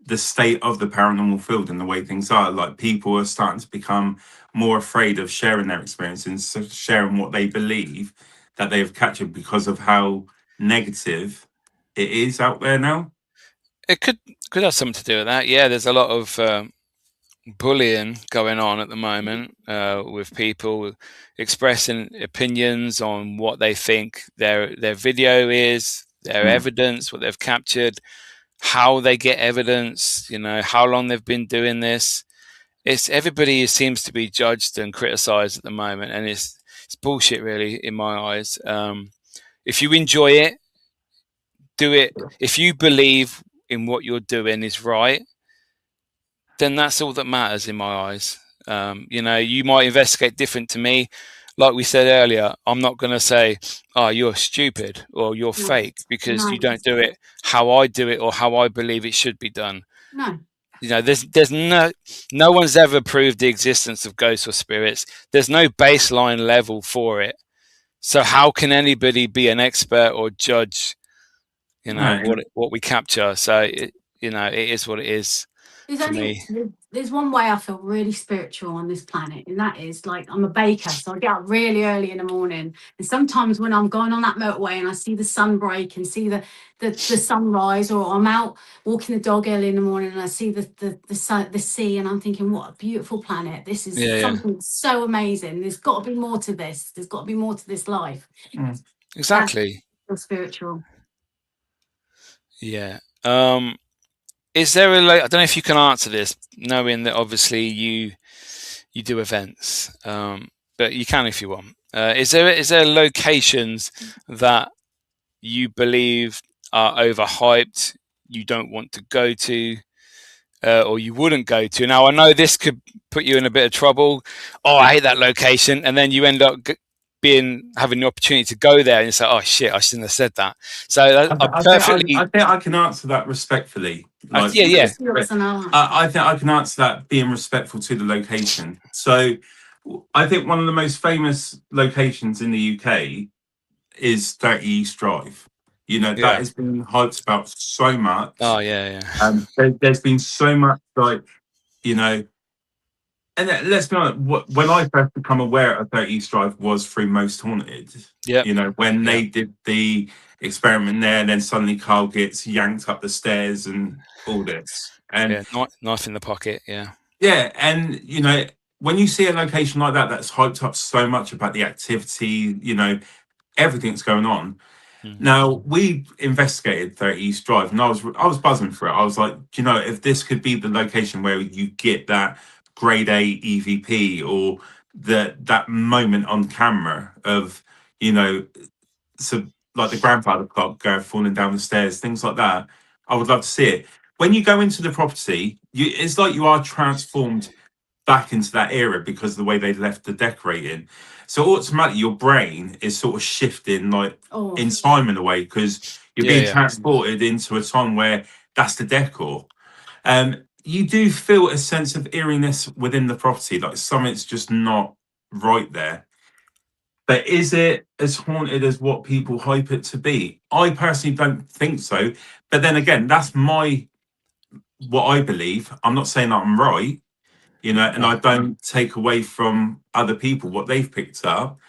the state of the paranormal field and the way things are? Like, people are starting to become more afraid of sharing their experiences, sharing what they believe that they have captured, because of how negative it is out there now? It could have something to do with that. Yeah, there's a lot of bullying going on at the moment, with people expressing opinions on what they think their video is, their evidence, what they've captured, how they get evidence, how long they've been doing this. It's everybody seems to be judged and criticized at the moment, and it's bullshit, really, in my eyes. If you enjoy it, do it. If you believe in what you're doing is right, then that's all that matters in my eyes. You might investigate different to me. Like we said earlier, I'm not going to say, oh, you're stupid or you're fake, because you don't do it how I do it or how I believe it should be done. No. there's no one's ever proved the existence of ghosts or spirits. There's no baseline level for it. So how can anybody be an expert or judge, what we capture? So it is what it is. There's one way I feel really spiritual on this planet, and that is like I'm a baker, so I get up really early in the morning. And sometimes when I'm going on that motorway and I see the sun break and see the sunrise, or I'm out walking the dog early in the morning and I see the sea, and I'm thinking, what a beautiful planet. This is something so amazing. There's got to be more to this. There's got to be more to this life. Exactly. That's spiritual. Yeah. Is there I don't know if you can answer this, knowing that obviously you do events, but you can if you want. Is there locations that you believe are overhyped, you don't want to go to, or you wouldn't go to? Now I know this could put you in a bit of trouble. Oh, I hate that location, and then you end up having the opportunity to go there and you say, oh shit, I shouldn't have said that. So I think I can answer that respectfully. Yeah. I think I can answer that being respectful to the location. So I think one of the most famous locations in the UK is 30 East Drive. That has been hyped about so much. Oh yeah. There's been so much and let's be honest, when I first become aware of 30 East Drive was through Most Haunted. Yeah. When they did the experiment there, and then suddenly Carl gets yanked up the stairs and all this. And knife in the pocket, yeah. Yeah, and when you see a location like that that's hyped up so much about the activity, everything's going on. Now, we investigated 30 East Drive, and I was buzzing for it. I was like, if this could be the location where you get that grade A EVP, or that moment on camera of, so like the grandfather clock falling down the stairs, things like that, I would love to see it. When you go into the property, it's like you are transformed back into that era because of the way they left the decorating. So automatically your brain is sort of shifting in time in a way, because you're being transported into a time where that's the decor. You do feel a sense of eeriness within the property, like something's just not right there. But is it as haunted as what people hype it to be? I personally don't think so. But then again, that's what I believe. I'm not saying that I'm right, and I don't take away from other people what they've picked up.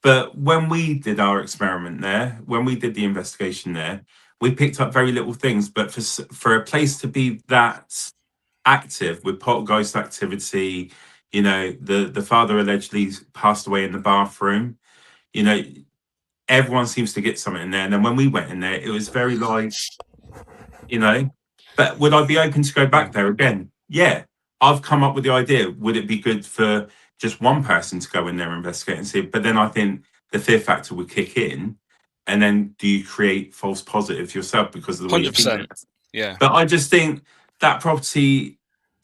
But when we did our experiment there, when we did the investigation there, we picked up very little things. But for a place to be that active with poltergeist activity, the father allegedly passed away in the bathroom, everyone seems to get something in there. And then when we went in there, it was very but would I be open to go back there again? Yeah. I've come up with the idea. Would it be good for just one person to go in there and investigate and see? But then I think the fear factor would kick in, and then do you create false positives yourself because of the way you think? Yeah. But I just think that property,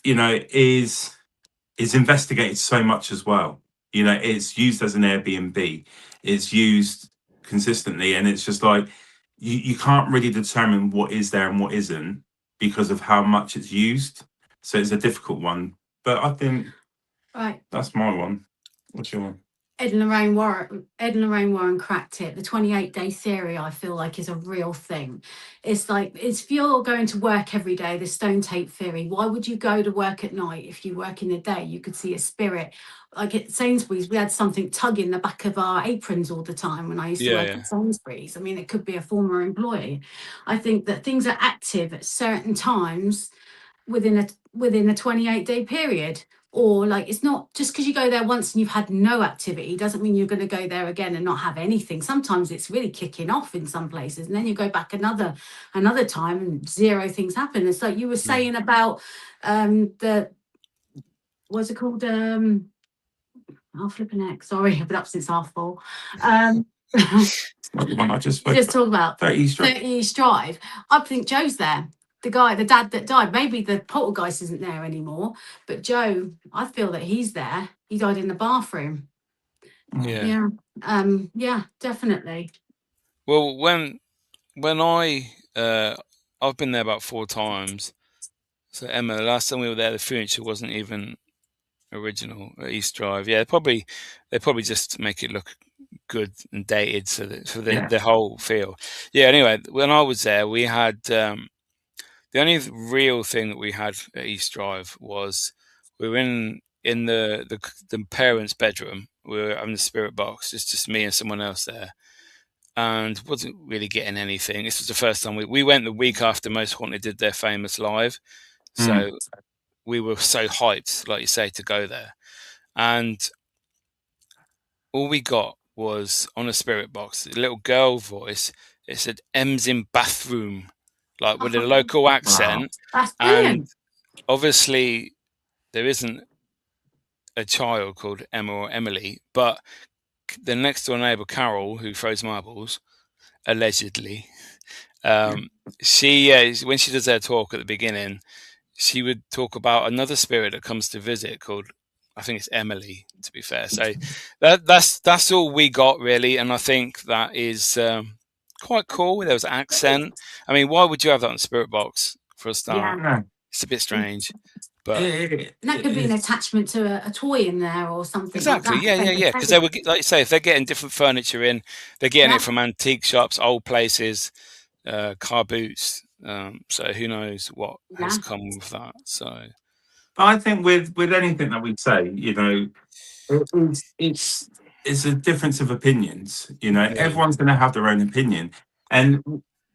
is investigated so much as well. It's used as an Airbnb. It's used consistently, and it's just like you can't really determine what is there and what isn't because of how much it's used. So it's a difficult one. But I think that's my one. What's your one? Ed and Lorraine Warren cracked it. The 28-day theory, I feel like, is a real thing. It's like, if you're going to work every day, the stone tape theory, why would you go to work at night? If you work in the day, you could see a spirit. Like at Sainsbury's, we had something tugging the back of our aprons all the time when I used to work at Sainsbury's. I mean, it could be a former employee. I think that things are active at certain times within a 28-day period. Or like, it's not just because you go there once and you've had no activity doesn't mean you're going to go there again and not have anything. Sometimes it's really kicking off in some places, and then you go back another time and zero things happen. It's like you were saying about what's it called? I'll flip an X. Sorry, I've been up since 4:30. Not the one I just talk about 30 East Drive. I think Joe's there. The dad that died. Maybe the poltergeist isn't there anymore, but Joe, I feel that he's there. He died in the bathroom. Yeah, definitely. Well, when I've been there about 4 times, So Emma, the last time we were there, the furniture wasn't even original at East Drive. Yeah, they probably just make it look good and dated, so that for the whole feel. Yeah. Anyway, when I was there, we had the only real thing that we had at East Drive was we were in the parents' bedroom. We were having the spirit box. It's just me and someone else there, and wasn't really getting anything. This was the first time we went the week after Most Haunted did their famous live, so we were so hyped, like you say, to go there, and all we got was on a spirit box, a little girl voice. It said "M's in bathroom," like with a local accent. That's brilliant. And obviously, there isn't a child called Emma or Emily, but the next door neighbour, Carol, who throws marbles, allegedly, she when she does her talk at the beginning, she would talk about another spirit that comes to visit called, I think it's Emily, to be fair. So that's all we got really, and I think that is quite cool. There was accent. I mean, why would you have that on Spirit Box for a start? Yeah, no. It's a bit strange, but and that could be an attachment to a toy in there or something. exactly. Like that. Yeah. Because they would, like you say, if they're getting different furniture in, they're getting it from antique shops, old places, car boots. So who knows what has come with that? So, but I think with anything that we say, you know, it's a difference of opinions. You know, everyone's going to have their own opinion, and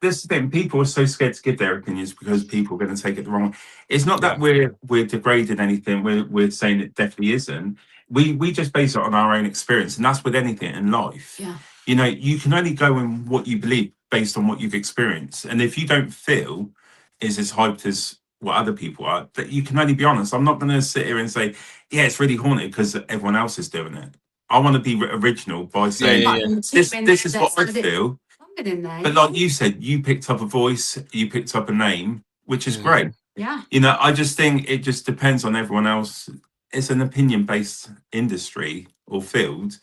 this thing, people are so scared to give their opinions because people are going to take it the wrong way. It's not that we're degrading anything. We're saying it definitely isn't. We just base it on our own experience, and that's with anything in life. Yeah. You know, you can only go in what you believe based on what you've experienced, and if you don't feel is as hyped as what other people are, that you can only be honest. I'm not going to sit here and say, yeah, it's really haunted because everyone else is doing it. I want to be original by saying this is what I feel. But like you said, you picked up a voice, you picked up a name, which is great. Yeah. You know, I just think it just depends on everyone else. It's an opinion-based industry or field,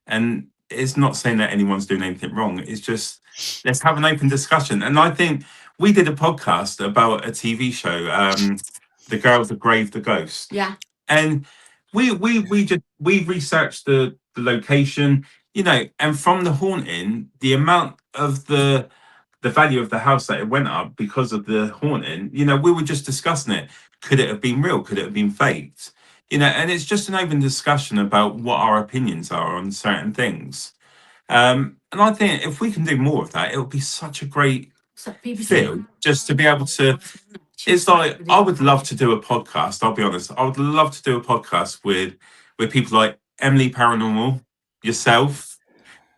and it's not saying that anyone's doing anything wrong. It's just let's have an open discussion. And I think we did a podcast about a TV show, The Girl, the Grave, the Ghost. Yeah. And we researched the location, you know, and from the haunting, the amount of the value of the house that it went up because of the haunting, you know, we were just discussing it. Could it have been real? Could it have been faked? You know, and it's just an open discussion about what our opinions are on certain things. And I think if we can do more of that, it would be such a great feel just to be able to. It's like I would love to do a podcast. I'll be honest. I would love to do a podcast with people like Emily Paranormal, yourself,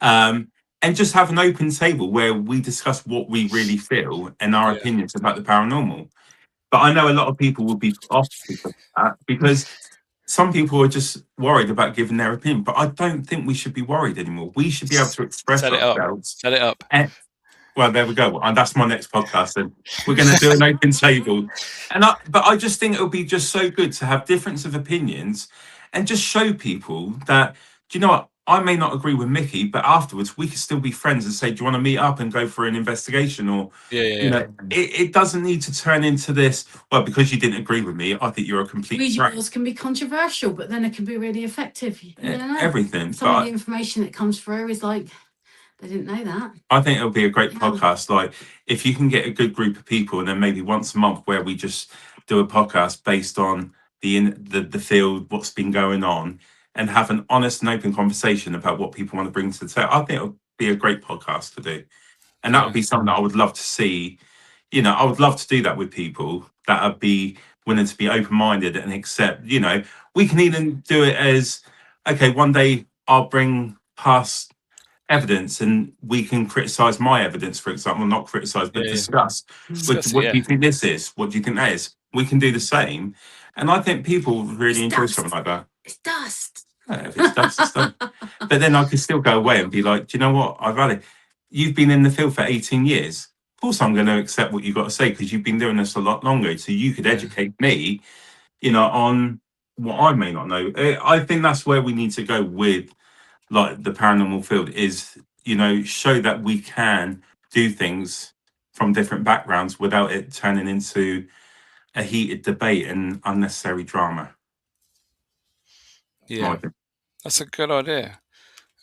and just have an open table where we discuss what we really feel and our opinions about the paranormal. But I know a lot of people will be off that because some people are just worried about giving their opinion. But I don't think we should be worried anymore. We should be able to express ourselves. Set it up. Well, there we go. And that's my next podcast. And we're going to do an open table. But I just think it would be just so good to have difference of opinions and just show people that, do you know what? I may not agree with Miki, but afterwards we could still be friends and say, do you want to meet up and go for an investigation? Or, you know, it doesn't need to turn into this, well, because you didn't agree with me, I think you're a complete visuals can be controversial, but then it can be really effective. You know, everything. Some of the information that comes through is like, they didn't know that. I think it'll be a great podcast. Like, if you can get a good group of people, and then maybe once a month where we just do a podcast based on the field, what's been going on, and have an honest and open conversation about what people want to bring to the table. I think it'll be a great podcast to do. And that would be something that I would love to see. You know, I would love to do that with people that would be willing to be open-minded and accept, you know, we can even do it as, okay, one day I'll bring past evidence and we can criticize my evidence, for example, not criticize, but discuss. What do you think this is? What do you think that is? We can do the same. And I think people really enjoy something like that. It's dust. Yeah, if it's dust, it's dust. But then I could still go away and be like, do you know what? I've had it. You've been in the field for 18 years. Of course, I'm going to accept what you've got to say because you've been doing this a lot longer. So you could educate me, you know, on what I may not know. I think that's where we need to go with like the paranormal field is, you know, show that we can do things from different backgrounds without it turning into a heated debate and unnecessary drama. Yeah, that's a good idea.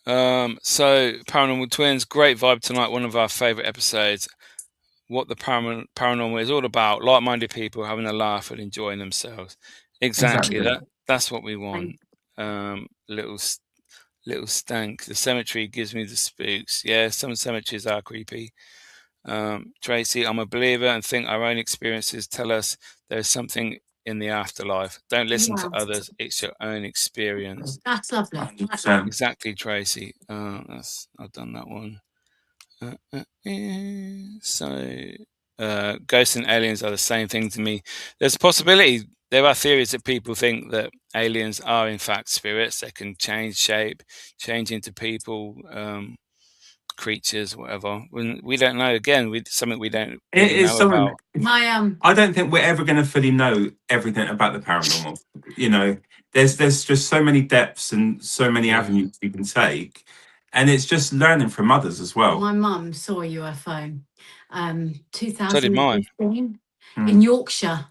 So Paranormal Twins, great vibe tonight. One of our favourite episodes. What the paranormal is all about: like-minded people having a laugh and enjoying themselves. Exactly. That's what we want. Little stank. The cemetery gives me the spooks. Yeah, some cemeteries are creepy. Tracy, I'm a believer and think our own experiences tell us there's something in the afterlife. Don't listen to others. It's your own experience. That's lovely. 100%. Exactly, Tracy. I've done that one. Ghosts and aliens are the same thing to me. There's a possibility. There are theories that people think that aliens are in fact spirits. They can change shape, change into people, creatures, whatever. We don't know. Again, something we don't really know about. I don't think we're ever going to fully know everything about the paranormal. You know, there's just so many depths and so many avenues you can take, and it's just learning from others as well. My mum saw a UFO, 2015 So did mine. in Yorkshire.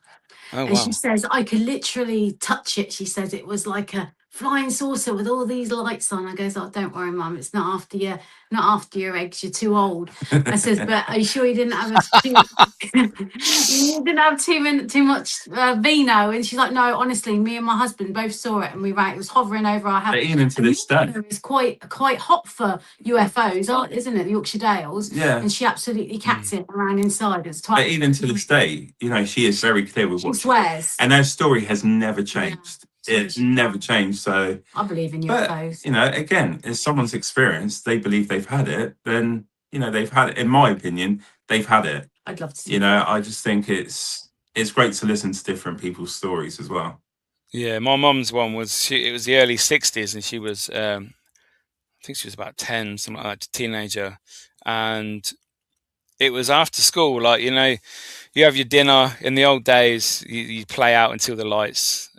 Oh, and she says I could literally touch it. She says it was like a flying saucer with all these lights on. I goes, oh, don't worry, Mum, it's not after your eggs. You're too old. I says, but are you sure you didn't have you didn't have too much vino? And she's like, no, honestly, me and my husband both saw it, and we ran. It was hovering over our house. Even to this day, it's quite hot for UFOs, isn't it? The Yorkshire Dales. Yeah. And she absolutely capped it around inside. It's but even to this day, you know, she is very clear with what she swears, and her story has never changed. It's never changed. So I believe in UFOs. You know, again, if someone's experience, they believe they've had it, then you know they've had it. In my opinion, they've had it. I'd love to see. You know, I just think it's great to listen to different people's stories as well. Yeah, my mum's one was it was the early 60s, and she was I think she was about 10, something like that, teenager, and it was after school. Like, you know, you have your dinner. In the old days, you play out until the lights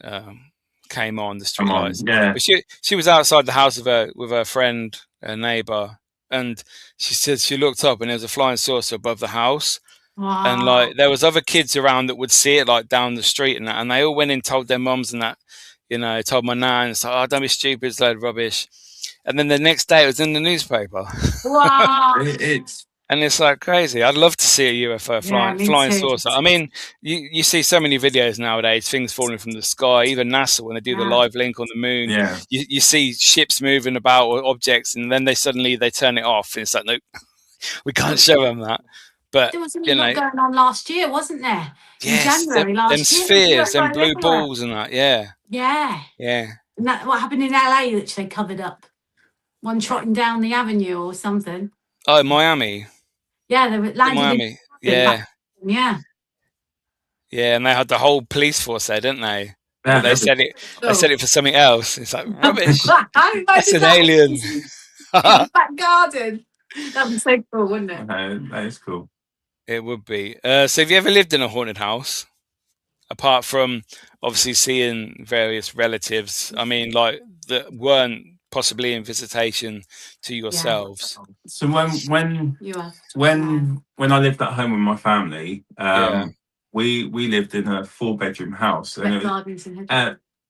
came on, the street lights. Yeah. But she was outside the house with her friend, her neighbour, and she said she looked up and there was a flying saucer above the house. Wow. And like there was other kids around that would see it like down the street and that, and they all went and told their mums and that, you know, told my nan. It's like, oh, don't be stupid, it's a load of rubbish. And then the next day it was in the newspaper. Wow. And it's like crazy. I'd love to see a UFO flying saucer. I mean, you see so many videos nowadays, things falling from the sky. Even NASA, when they do the live link on the moon, you see ships moving about or objects, and then they turn it off. And it's like, nope, we can't show them that. But there was something going on last year, wasn't there? Yes, in January last them spheres, them blue balls and that. Yeah. And that what happened in LA, which they covered up. One trotting down the avenue or something. Oh, Miami. Yeah, they were landing Miami. Yeah, and they had the whole police force there, didn't they? But they said it. They said it for something else. It's like rubbish. That's an alien. Back garden. That would be so cool, wouldn't it? That is cool. It would be. So, have you ever lived in a haunted house? Apart from obviously seeing various relatives, I mean, like that weren't possibly in visitation to yourselves. So when I lived at home with my family, we lived in a 4-bedroom house. And it was,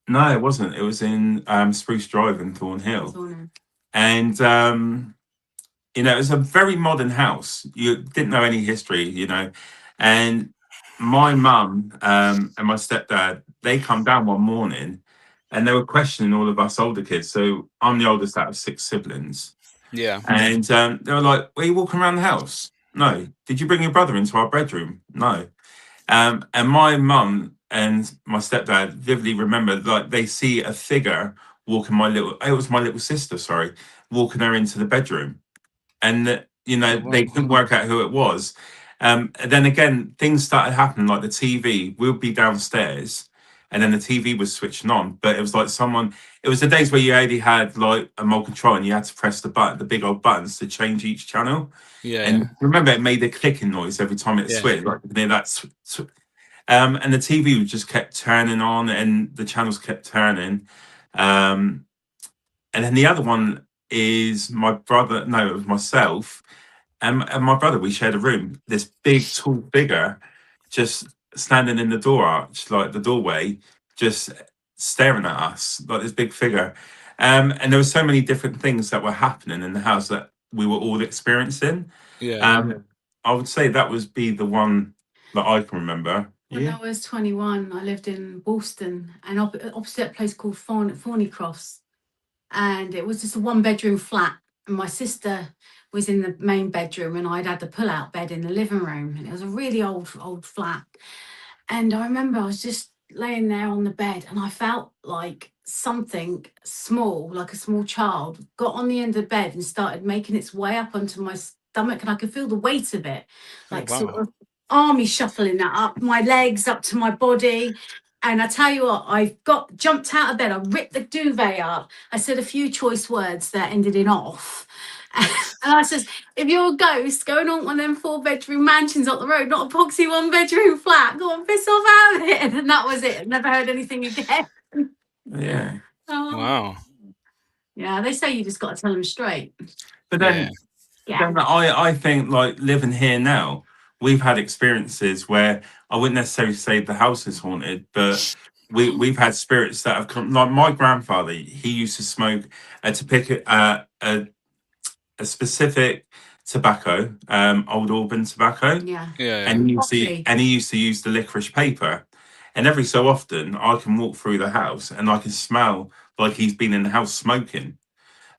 no, it wasn't. It was in Spruce Drive in Thornhill. And you know, it was a very modern house. You didn't know any history, you know. And my mum and my stepdad, they come down one morning and they were questioning all of us older kids. So I'm the oldest out of 6 siblings. Yeah. And they were like, were you walking around the house? No. Did you bring your brother into our bedroom? No. And my mum and my stepdad vividly remember, like, they see a figure walking my little sister, walking her into the bedroom. And, you know, they couldn't work out who it was. And then again, things started happening, like the TV, we'll be downstairs and then the TV was switching on. But it was like it was the days where you only had like a remote control and you had to press the big old buttons to change each channel. Yeah. And remember, it made a clicking noise every time it switched. Like near that. And the TV just kept turning on and the channels kept turning. And then the other one is it was myself and my brother. We shared a room. This big, tall figure just standing in the door arch, like the doorway, just staring at us like this big figure. And there were so many different things that were happening in the house that we were all experiencing. Yeah. I would say that was be the one that I can remember. When I was 21, I lived in Woolston, and opposite a place called Thornycross, and it was just a 1-bedroom flat. And my sister was in the main bedroom, and I'd had the pull-out bed in the living room, and it was a really old flat. And I remember I was just laying there on the bed, and I felt like something small, like a small child, got on the end of the bed and started making its way up onto my stomach, and I could feel the weight of it, like sort of army shuffling that up my legs, up to my body. And I tell you what, I jumped out of bed, I ripped the duvet up, I said a few choice words that ended in off. And I says, if you're a ghost, go and haunt one of them 4-bedroom mansions up the road, not a poxy 1-bedroom flat. Go on, piss off out of it. And that was it. Never heard anything again. Yeah. Wow. Yeah, they say you just got to tell them straight. But then, I think, like, living here now, we've had experiences where I wouldn't necessarily say the house is haunted, but we've had spirits that have come. Like my grandfather, he used to smoke to pick a specific tobacco, old Auburn tobacco. Yeah. And he used to use the licorice paper. And every so often, I can walk through the house and I can smell like he's been in the house smoking.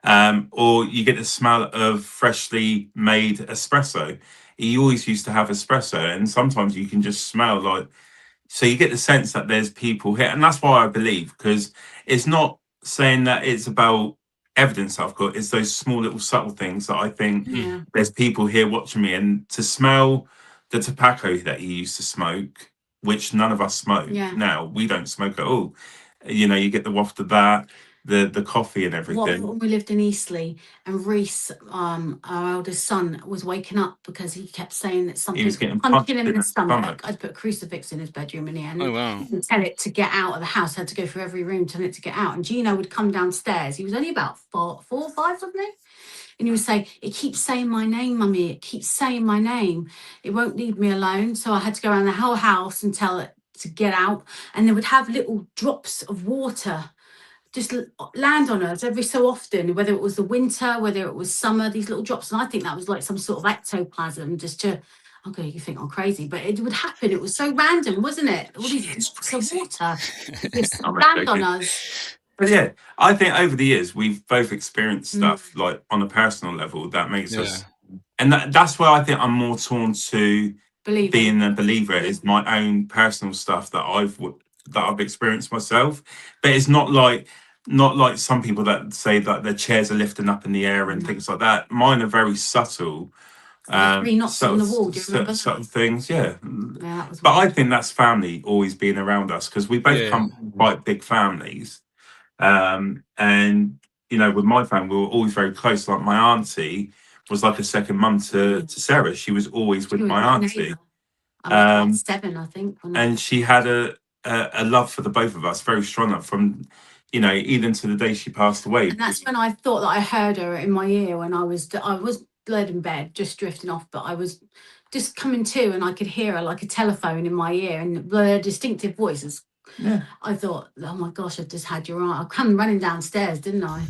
Or you get the smell of freshly made espresso. He always used to have espresso, and sometimes you can just smell like. So you get the sense that there's people here, and that's why I believe, because it's not saying that it's about evidence I've got. It's those small little subtle things that I think there's people here watching me, and to smell the tobacco that he used to smoke, which none of us smoke now. We don't smoke at all. You know, you get the waft of that. The coffee and everything. When we lived in Eastleigh, and Reese, our eldest son, was waking up because he kept saying that something was punching him in the stomach. I'd put a crucifix in his bedroom in the end. Oh, wow. And tell it to get out of the house. Had to go through every room, tell it to get out. And Gino would come downstairs. He was only about 4 or 5, something. And he would say, it keeps saying my name, Mummy. It keeps saying my name. It won't leave me alone. So I had to go around the whole house and tell it to get out. And they would have little drops of water just land on us every so often, whether it was the winter, whether it was summer, these little drops. And I think that was like some sort of ectoplasm, just to, okay, you think I'm crazy, but it would happen. It was so random, wasn't it? All these drops of water just land on us. But yeah, I think over the years, we've both experienced stuff like on a personal level that makes us, and that's where I think I'm more torn to being a believer is my own personal stuff that I've experienced myself. But it's not like some people that say that their chairs are lifting up in the air and things like that. Mine are very subtle. 3 knots on the wall. Do you remember subtle things? Yeah. But I think that's family always being around us, because we both come from quite big families. And you know, with my family, we were always very close. Like my auntie was like a second mum to Sarah. She was always with my auntie. 7, I think. And she had a love for the both of us, very strong, from, you know, even to the day she passed away. And that's when I thought that I heard her in my ear when I was laid in bed, just drifting off, but I was just coming to, and I could hear her like a telephone in my ear, and the distinctive voices. Yeah. I thought, oh my gosh, I just had your eye. I come running downstairs, didn't I?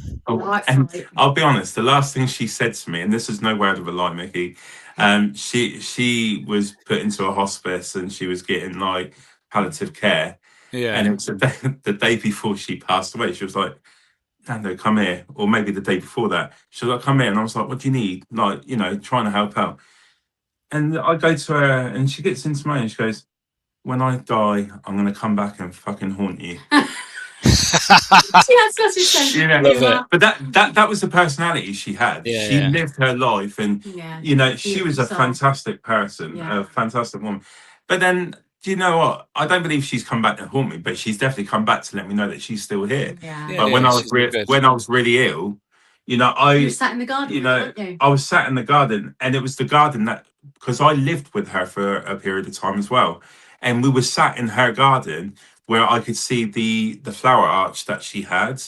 And I'll be honest, the last thing she said to me, and this is no word of a lie, Miki, she was put into a hospice and she was getting like palliative care. Yeah. And it was the day before she passed away. She was like, Nando, come here. Or maybe the day before that. She was like, come here. And I was like, what do you need? Like, you know, trying to help out. And I go to her and she gets into me and she goes, when I die, I'm going to come back and fucking haunt you. She had such a sense of humor. But that was the personality she had. Yeah, she lived her life, and you know, she was a fantastic person, a fantastic woman. But then, do you know what? I don't believe she's come back to haunt me, but she's definitely come back to let me know that she's still here. But when I was really ill, you know, you were sat in the garden, you know, weren't you? I was sat in the garden, and it was the garden that, because I lived with her for a period of time as well, and we were sat in her garden where I could see the flower arch that she had,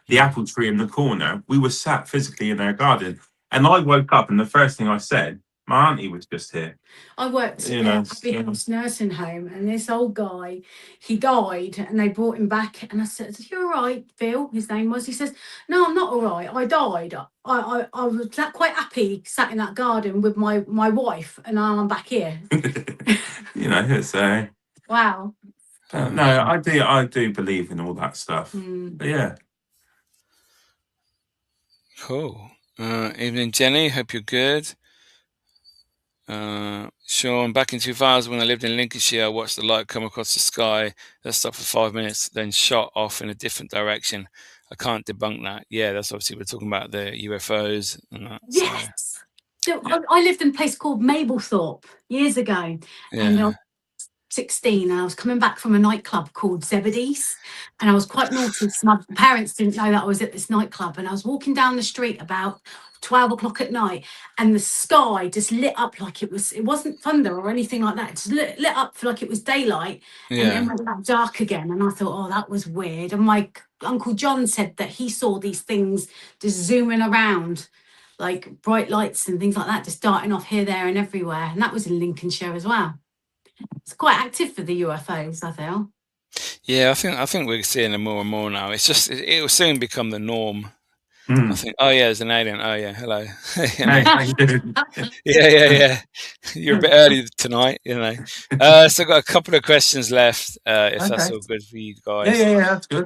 the apple tree in the corner. We were sat physically in her garden, and I woke up, and the first thing I said, My auntie was just here. I worked You know, at Abbey House nursing home, and this old guy, he died, and they brought him back. And I said, "Are you all right, Phil?" His name was. He says, "No, I'm not all right. I died. I was quite happy sat in that garden with my wife, and now I'm back here." You know, it's Wow. no, I do believe in all that stuff. But yeah. Cool. Evening, Jenny. Hope you're good. Sean, back in 2000 when I lived in Lincolnshire, I watched the light come across the sky that stopped for 5 minutes, then shot off in a different direction. I can't debunk that. Yeah, that's obviously we're talking about the UFOs and that. Yes. So I lived in a place called Mablethorpe years ago, and I was 16, and I was coming back from a nightclub called Zebedee's, and I was quite naughty. So my parents didn't know that I was at this nightclub, and I was walking down the street about 12 o'clock at night, and the sky just lit up like it wasn't thunder or anything like that. It just lit up like it was daylight, and then went back dark again. And I thought, oh, that was weird. And my Uncle John said that he saw these things just zooming around, like bright lights and things like that, just darting off here, there, and everywhere. And that was in Lincolnshire as well. It's quite active for the UFOs, I feel. Yeah, I think we're seeing them more and more now. It's just it will soon become the norm. I think, oh yeah, there's an alien. Oh yeah, hello. Hey, how you doing? yeah. You're a bit early tonight, you know. So I've got a couple of questions left, if that's all good for you guys. Yeah, that's good.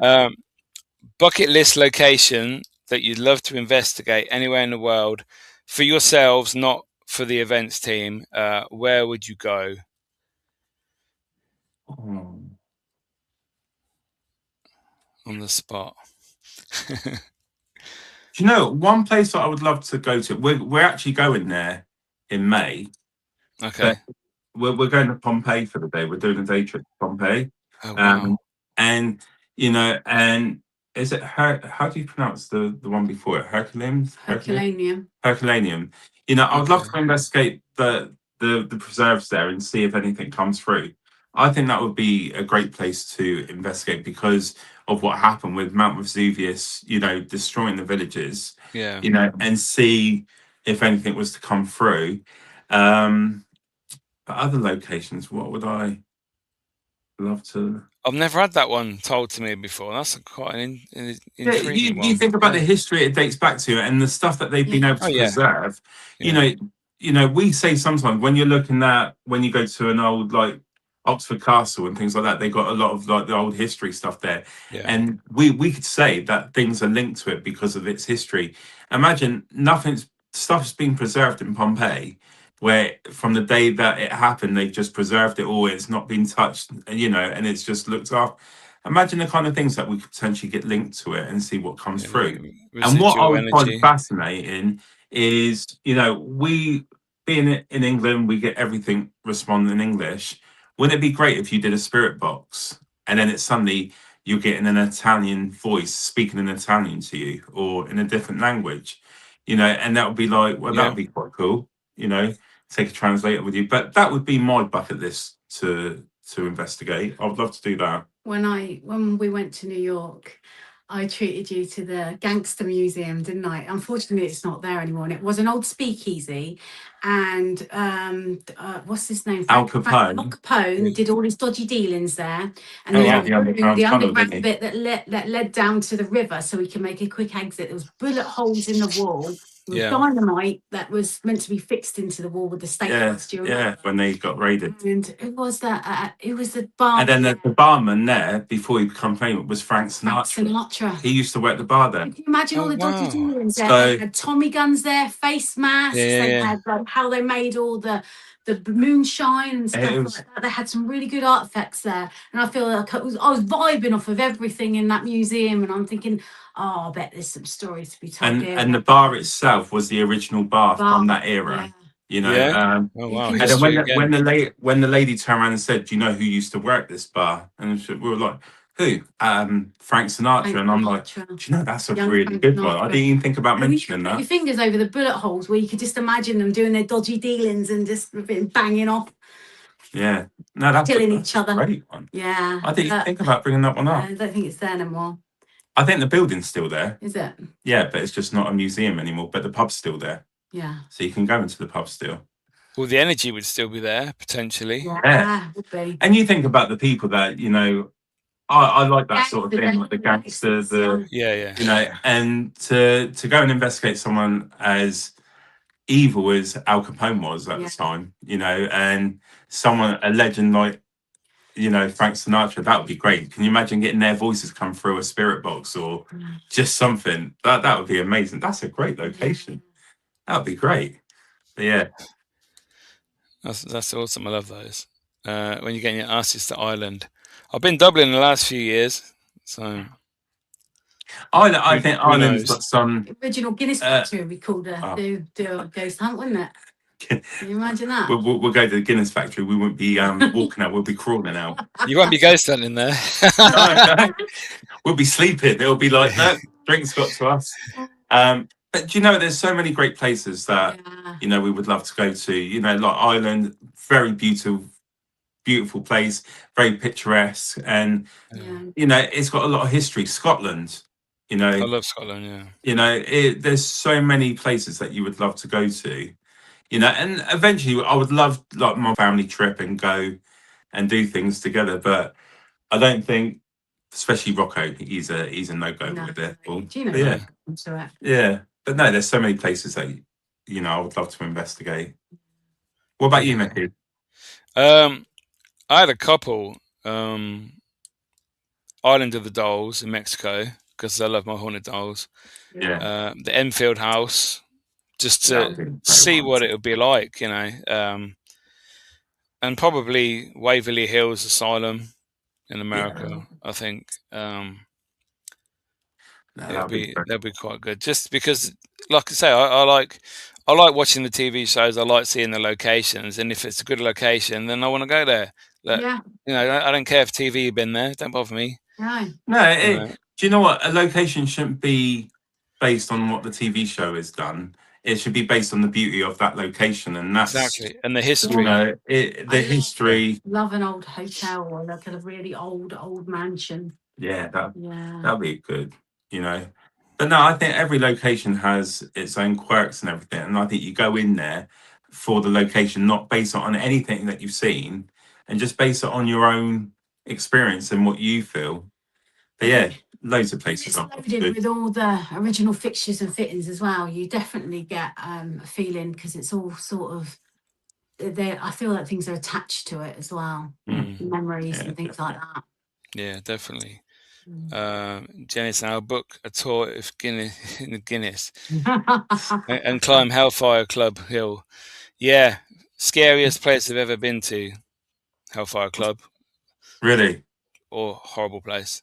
Bucket list location that you'd love to investigate anywhere in the world for yourselves, not for the events team. Where would you go? On the spot. Do you know one place that I would love to go to? We're actually going there in May. Okay. We're going to Pompeii for the day. We're doing a day trip to Pompeii. Oh, wow. And you know, and is it how do you pronounce the one before it? Herculaneum. You know, I would love to investigate the preserves there and see if anything comes through. I think that would be a great place to investigate because of what happened with Mount Vesuvius, you know, destroying the villages. Yeah. You know, and see if anything was to come through. But other locations, what would I love to? I've never had that one told to me before. That's quite an intriguing one. You think about the history it dates back to and the stuff that they've been able to preserve. You know, we say sometimes when you go to an old like Oxford Castle and things like that, they got a lot of like the old history stuff there. Yeah. And we could say that things are linked to it because of its history. Imagine stuff's been preserved in Pompeii, where from the day that it happened, they've just preserved it all. It's not been touched, you know, and it's just looked after. Imagine the kind of things that we could potentially get linked to it and see what comes through. And what I would find fascinating is, you know, we being in England, we get everything responding in English. Wouldn't it be great if you did a spirit box and then it's suddenly you're getting an Italian voice speaking in Italian to you or in a different language, you know, and that would be like, well, that would be quite cool, you know, take a translator with you. But that would be my bucket list to investigate. I would love to do that. When we went to New York, I treated you to the Gangster Museum, didn't I? Unfortunately, it's not there anymore. And it was an old speakeasy. And what's his name? Al Capone. Al Capone did all his dodgy dealings there. And the underground bit that led down to the river so we could make a quick exit. There was bullet holes in the wall. Dynamite that was meant to be fixed into the wall with the staples. When they got raided. And it was the barman. And then the barman there, before he became famous, was Frank Sinatra. He used to work the bar there. Can you imagine all the dodgy dealings there? They had Tommy guns there, face masks. They had how they made all the moonshine and stuff like that. They had some really good artifacts there, and I feel like I was vibing off of everything in that museum, and I'm thinking, oh, I bet there's some stories to be told here. And the bar itself was the original bar from that era. You know, oh wow! And then when the lady turned around and said, "Do you know who used to work this bar?" And we were like, "Who?" Frank Sinatra. And I'm like, "Do you know that's a really good one?" I didn't even think about mentioning that. Your fingers over the bullet holes where you could just imagine them doing their dodgy dealings and just banging off. Yeah, no, that's killing each other. Great one. Yeah, I didn't think about bringing that one up. I don't think it's there anymore. I think the building's still there. Is it? Yeah, but it's just not a museum anymore. But the pub's still there. Yeah. So you can go into the pub still. Well, the energy would still be there potentially. Yeah, would be. And you think about the people that, you know, I like that sort of thing, like the gangsters, Yeah. you know, and to go and investigate someone as evil as Al Capone was at the time, you know, and someone, a legend like, you know, Frank Sinatra, that would be great. Can you imagine getting their voices come through a spirit box or just something? That would be amazing. That's a great location. That would be great. But yeah. That's awesome. I love those. When you're getting your asses to Ireland. I've been Dublin the last few years, so I think Ireland's got some original Guinness factory. We called do a ghost hunt, wouldn't it? Can you imagine that? We'll go to the Guinness factory. We won't be walking out. We'll be crawling out. You won't be ghost hunting there. No. We'll be sleeping. It'll be like, no, drinks got to us. But do you know, there's so many great places that you know we would love to go to. You know, like Ireland, very beautiful place, very picturesque, and you know, it's got a lot of history. Scotland, you know, I love Scotland. Yeah, you know, there's so many places that you would love to go to. You know, and eventually I would love like my family trip and go and do things together. But I don't think, especially Rocco, he's a no-go with it. Do you know? Yeah. But no, there's so many places that you know I would love to investigate. What about you, Miki? I had a couple. Island of the Dolls in Mexico because I love my haunted dolls. Yeah. The Enfield House, just to see what it would be like, you know. And probably Waverly Hills Asylum in America. I think that'd be quite good. Just because, like I say, I like watching the TV shows. I like seeing the locations, and if it's a good location, then I want to go there. You know, I don't care if TV had been there. Don't bother me. No. Do you know what? A location shouldn't be based on what the TV show has done. It should be based on the beauty of that location, and that's exactly, and the history. You know, the history. Love an old hotel or like a really old mansion. Yeah, that'd be good. You know, but no, I think every location has its own quirks and everything, and I think you go in there for the location, not base it on anything that you've seen, and just base it on your own experience and what you feel. But yeah, loads of places. It's loaded with all the original fixtures and fittings as well. You definitely get a feeling because it's all sort of there. I feel like things are attached to it as well, memories and things like that. Yeah, definitely. Janice and I'll book a tour of Guinness and climb Hellfire Club Hill. Yeah, scariest place I've ever been to. Hellfire Club. Really? Or horrible place.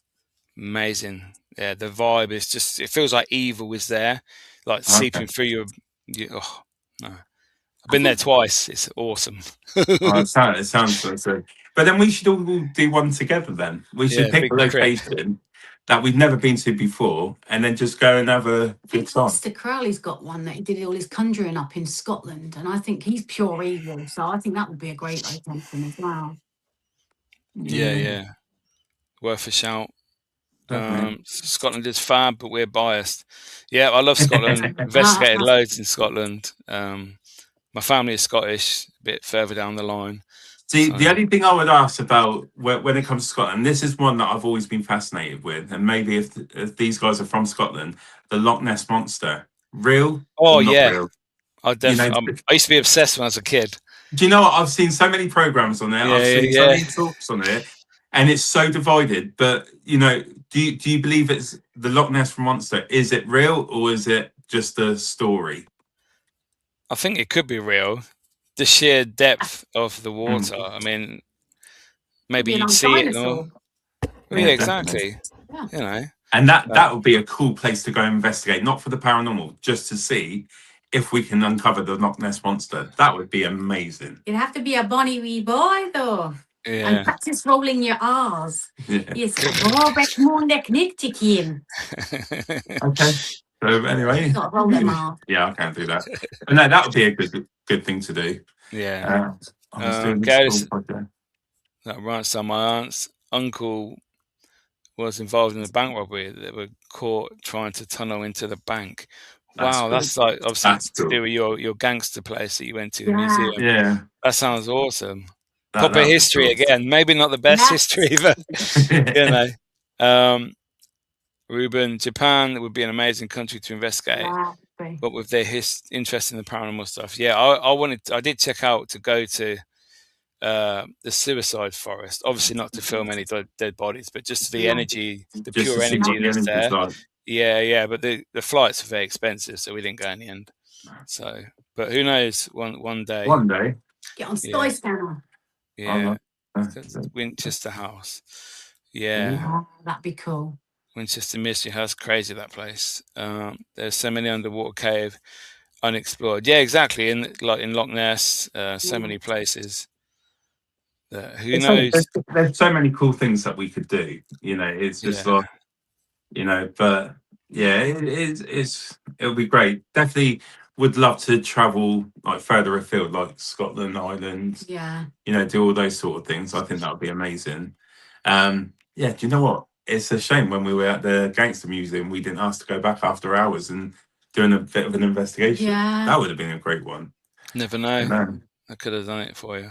Amazing. Yeah, the vibe is just, it feels like evil is there, like seeping through your oh, no. I've been there twice. It's awesome. It sounds so. But then we should all do one together then. We should pick a location that we've never been to before and then just go and have a good time. Mr. Crowley's got one that he did all his conjuring up in Scotland, and I think he's pure evil, so I think that would be a great location as well. Yeah. Worth a shout. Scotland is fab, but we're biased. Yeah, I love Scotland. Investigated loads in Scotland. My family is Scottish, a bit further down the line. See, the only thing I would ask about when it comes to Scotland, this is one that I've always been fascinated with, and maybe if these guys are from Scotland, the Loch Ness Monster, real? Oh yeah, real? I definitely. I used to be obsessed when I was a kid. Do you know what? I've seen so many programs on there. I've seen so many talks on it, and it's so divided. But you know, do you believe it's the Loch Ness Monster? Is it real or is it just a story? I think it could be real. The sheer depth of the water. I mean, maybe you'd see it. Yeah, exactly. Yeah. You know, and that would be a cool place to go investigate, not for the paranormal, just to see if we can uncover the Loch Ness Monster. That would be amazing. You'd have to be a bonny wee boy, though. Yeah. And practice rolling your R's. Yes, Robert Mondekniktikin. Okay. So anyway, yeah, I can't do that. But no, that would be a good thing to do. Yeah. That right. So my aunt's uncle was involved in a bank robbery. They were caught trying to tunnel into the bank Wow, that's like obviously That's to cool. do with your gangster place that you went to, the Yeah. museum. Yeah. That sounds awesome. That'd Proper be history cool. again. Maybe not the best Yes. history, but you know. Ruben, Japan would be an amazing country to investigate, Yeah. but with their interest in the paranormal stuff. Yeah, I did check out to go to the suicide forest. Obviously, not to film any dead bodies, but just the energy, the Just pure to see what energy the that's energy's there. like. Yeah. But the flights are very expensive, so we didn't go in the end. So, but who knows? One day. One day. Get on Skyscanner. Yeah. Winchester House. Yeah. That'd be cool. Winchester Mystery House, crazy that place. There's so many underwater cave unexplored. Yeah, exactly. In Loch Ness, so many places. Who knows? There's so many cool things that we could do. You know, it's just like, you know, but yeah, it'll be great. Definitely would love to travel like further afield, like Scotland, Ireland. Yeah. You know, do all those sort of things. I think that would be amazing. Yeah, do you know what? It's a shame when we were at the Gangster Museum, we didn't ask to go back after hours and doing a bit of an investigation. Yeah. That would have been a great one. Never know. I could have done it for you.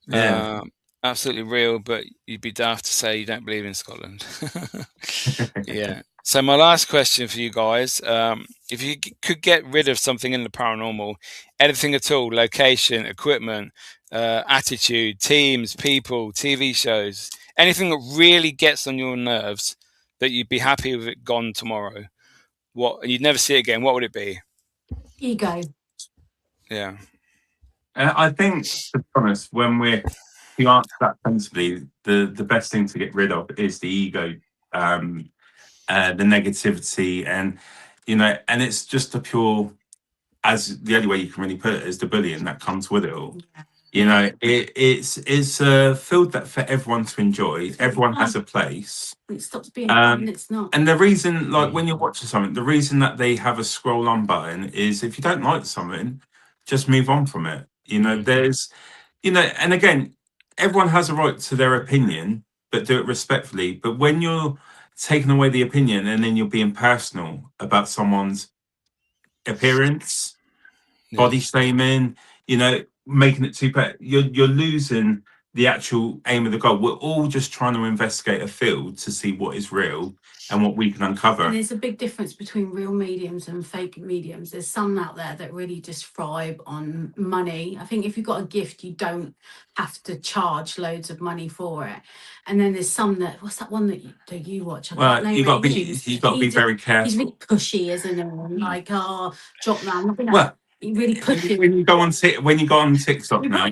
Yeah. Absolutely real, but you'd be daft to say you don't believe in Scotland. Yeah. So my last question for you guys, if you could get rid of something in the paranormal, anything at all, location, equipment, attitude, teams, people, TV shows, anything that really gets on your nerves that you'd be happy with it gone tomorrow, and you'd never see it again, what would it be? Ego. Yeah. I think, to be honest, when you answer that sensibly, the best thing to get rid of is the ego, the negativity, and you know, and it's just a pure, as the only way you can really put it is the bullying that comes with it all. Yeah. You know, it's a field that for everyone to enjoy. Everyone has a place. It stops being fun, it's not. And the reason, like when you're watching something, the reason that they have a scroll on button is if you don't like something, just move on from it. You know, there's, you know, and again, everyone has a right to their opinion, but do it respectfully. But when you're taking away the opinion and then you're being personal about someone's appearance, body shaming, you know, making it too bad, you're losing the actual aim of the goal. We're all just trying to investigate a field to see what is real and what we can uncover. And there's a big difference between real mediums and fake mediums. There's some out there that really just thrive on money. I think if you've got a gift, you don't have to charge loads of money for it. And then there's some that, what's that one that you watch? Well, you've got to be very careful. He's really pushy, isn't he? Like, drop down. Well, really pushy. When you go on TikTok now,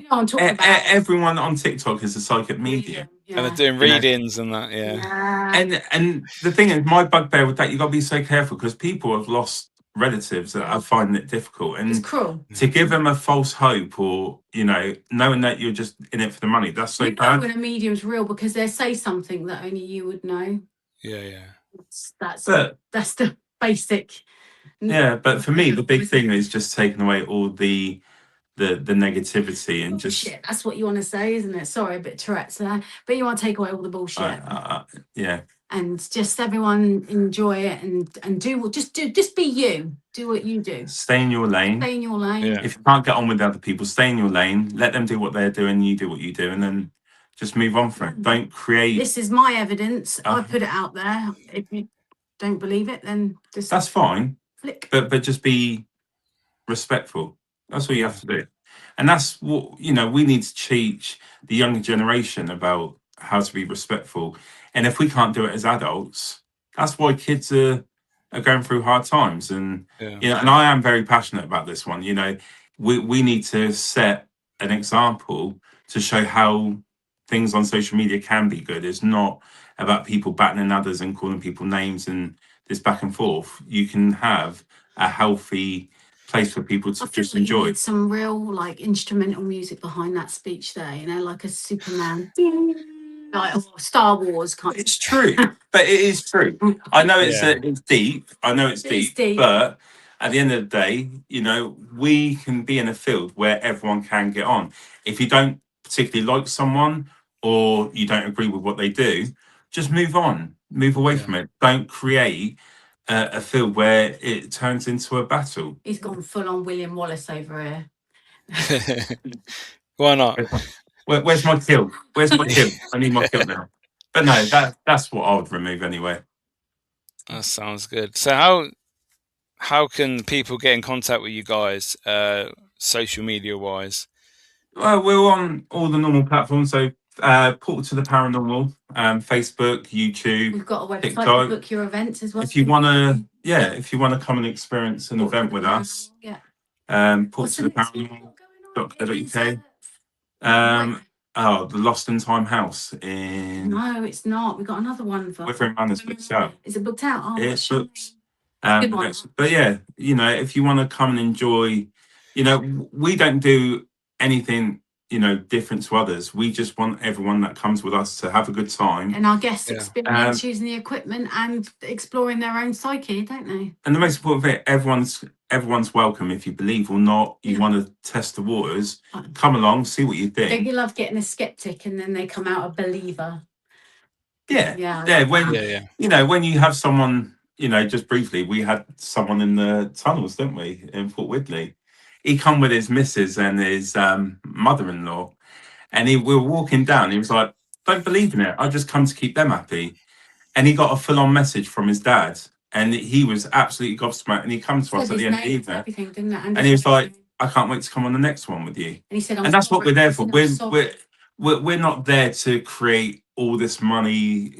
everyone on TikTok is a psychic medium. Yeah. And they're doing readings and that, And the thing is, my bugbear with that, you got to be so careful because people have lost relatives that are finding it difficult, and it's cruel to give them a false hope, or you know, knowing that you're just in it for the money. That's so bad. When a medium's real, because they say something that only you would know. Yeah. That's the basic. Yeah, but for me, the big thing is just taking away all the negativity and just bullshit. That's what you want to say, isn't it? Sorry, a bit Tourette's there, but you want to take away all the bullshit. Yeah. And just everyone enjoy it and just be you. Do what you do. Stay in your lane. Stay in your lane. Yeah. If you can't get on with other people, stay in your lane. Let them do what they're doing. You do what you do, and then just move on from it. Don't create. This is my evidence. I put it out there. If you don't believe it, then just that's fine. Flick. But just be respectful. That's what you have to do. And that's what, you know, we need to teach the younger generation about how to be respectful. And if we can't do it as adults, that's why kids are going through hard times. And, you know, and I am very passionate about this one. You know, we need to set an example to show how things on social media can be good. It's not about people battling others and calling people names and this back and forth. You can have a healthy place for people to just enjoy. Some real like instrumental music behind that speech there, you know, like a Superman, like Star Wars kind. It's true, but it is true. I know it's deep. I know it's deep, but at the end of the day, you know, we can be in a field where everyone can get on. If you don't particularly like someone or you don't agree with what they do, just move on, move away from it. Don't create a field where it turns into a battle. He's gone full on William Wallace over here. Why not? Where's my kill? Where's my kill? I need my kill now. But no, that's what I would remove anyway. That sounds good. So how can people get in contact with you guys, social media wise? Well, we're on all the normal platforms. So Portal to the Paranormal, Facebook, YouTube. We've got a website TikTok. to book your events as well. If you want to come and experience an event with us, Portal to the Paranormal.co.uk. The Lost in Time House in. No, it's not. We've got another one. Withering Manor's booked out. Is it booked out? Oh, it's booked. Good one. But yeah, if you want to come and enjoy, we don't do anything, different to others. We just want everyone that comes with us to have a good time. And our guests experience using the equipment and exploring their own psyche, don't they? And the most important thing, everyone's welcome. If you believe or not, you want to test the waters, come along, see what you think. Don't you love getting a skeptic and then they come out a believer? Yeah. When you have someone, just briefly, we had someone in the tunnels, didn't we, in Fort Whitley? He come with his missus and his mother-in-law, and we were walking down. He was like, "Don't believe in it. I just come to keep them happy." And he got a full-on message from his dad, and he was absolutely gobsmacked. And he comes to us at the end of the evening, and he was like, "I can't wait to come on the next one with you." And he said, "And that's what we're there for. We're not there to create all this money,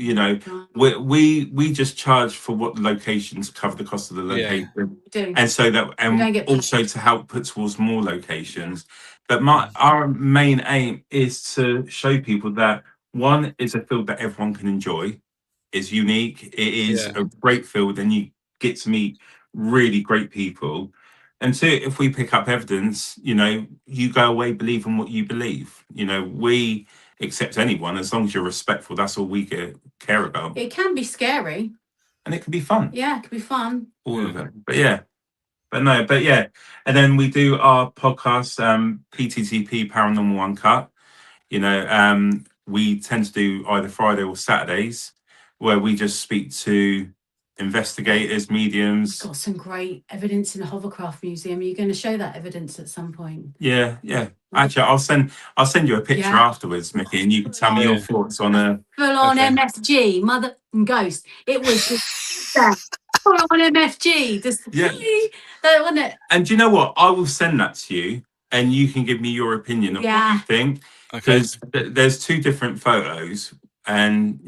we just charge for what the locations cover the cost of the location, and so that, and also to help put towards more locations. But our main aim is to show people that one is a field that everyone can enjoy, is unique, it is a great field, and you get to meet really great people. And two, if we pick up evidence, you go away believing what you believe. We accept anyone as long as you're respectful. That's all we care about. It can be scary. And it can be fun. Yeah, it can be fun. All of it. But yeah. And then we do our podcast, PTTP Paranormal Uncut. We tend to do either Friday or Saturdays, where we just speak to investigators, mediums. We've got some great evidence in the Hovercraft Museum. Are you going to show that evidence at some point? Yeah. Actually, I'll send you a picture afterwards, Miki, and you can tell me your thoughts on a full-on MFG, mother and ghost. It was just full-on MFG. That wasn't it. And do you know what? I will send that to you, and you can give me your opinion of what you think. Because there's two different photos, and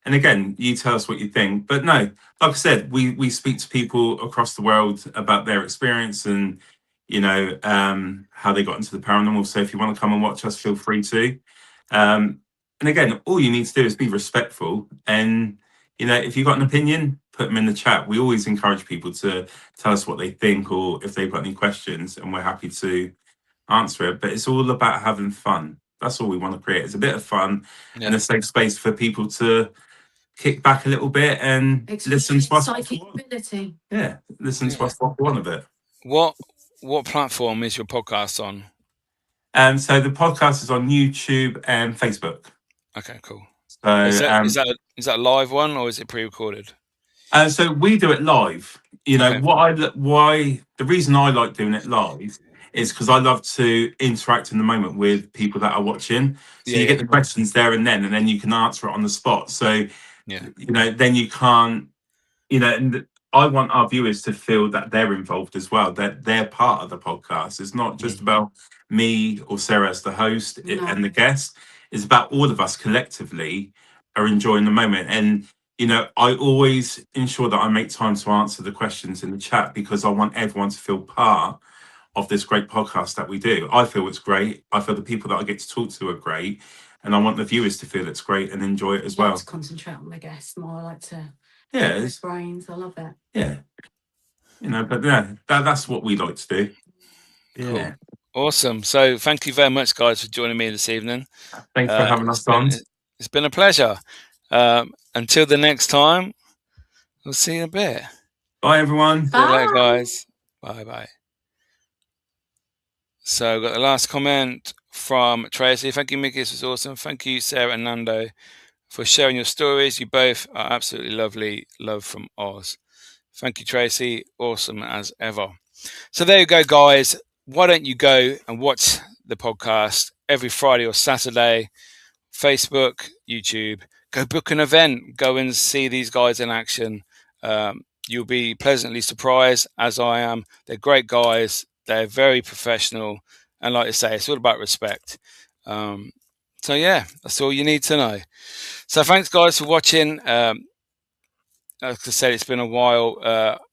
and again, you tell us what you think. But no, like I said, we speak to people across the world about their experience and, how they got into the paranormal. So if you want to come and watch us, feel free to. And again, all you need to do is be respectful. And, if you've got an opinion, put them in the chat. We always encourage people to tell us what they think or if they've got any questions, and we're happy to answer it. But it's all about having fun. That's all we want to create. It's a bit of fun and a safe space for people to kick back a little bit and listen to us. Psychic ability. Yeah, listen to us what we want a bit. What platform is your podcast on? So the podcast is on YouTube and Facebook. Okay, cool. So is that a live one or is it pre-recorded? So we do it live. The reason I like doing it live is because I love to interact in the moment with people that are watching. So you get the questions there and then you can answer it on the spot. So, then you can't, and I want our viewers to feel that they're involved as well, that they're part of the podcast. It's not just about me or Sarah as the host and the guest. It's about all of us collectively are enjoying the moment. And, I always ensure that I make time to answer the questions in the chat because I want everyone to feel part of this great podcast that we do. I feel it's great. I feel the people that I get to talk to are great. And I want the viewers to feel it's great and enjoy it as well. To concentrate on the guests more. I like to it's brains. I love it. Yeah. But that's what we like to do. Yeah. Cool. Awesome. So thank you very much, guys, for joining me this evening. Thanks for having us on. It's been a pleasure. Until the next time, we'll see you in a bit. Bye, everyone. Bye. See you later, guys. Bye. So I've got the last comment from Tracy. Thank you, Miki. This was awesome. Thank you, Sarah and Nando, for sharing your stories. You both are absolutely lovely. Love from Oz. Thank you, Tracy. Awesome as ever. So there you go, guys. Why don't you go and watch the podcast every Friday or Saturday? Facebook, YouTube. Go book an event. Go and see these guys in action. You'll be pleasantly surprised, as I am. They're great guys. They're very professional. And like I say, it's all about respect. So yeah, that's all you need to know. So thanks, guys, for watching. Like I said, it's been a while.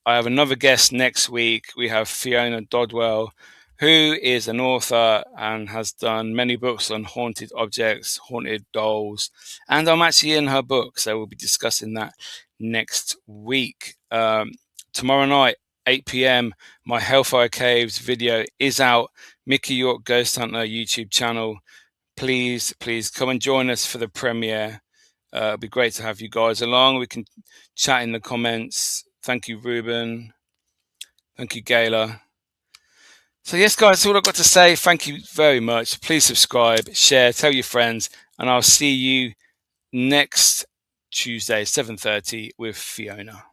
I have another guest next week. We have Fiona Dodwell, who is an author and has done many books on haunted objects, haunted dolls, and I'm actually in her book, so we'll be discussing that next week. Tomorrow night, 8 p.m, my Hellfire Caves video is out. Miki York Ghost Hunter YouTube channel. Please come and join us for the premiere. It'd be great to have you guys along. We can chat in the comments. Thank you, Ruben. Thank you, Gayla. So yes, guys, that's all I've got to say. Thank you very much. Please subscribe, share, tell your friends, and I'll see you next Tuesday, 7:30 with Fiona.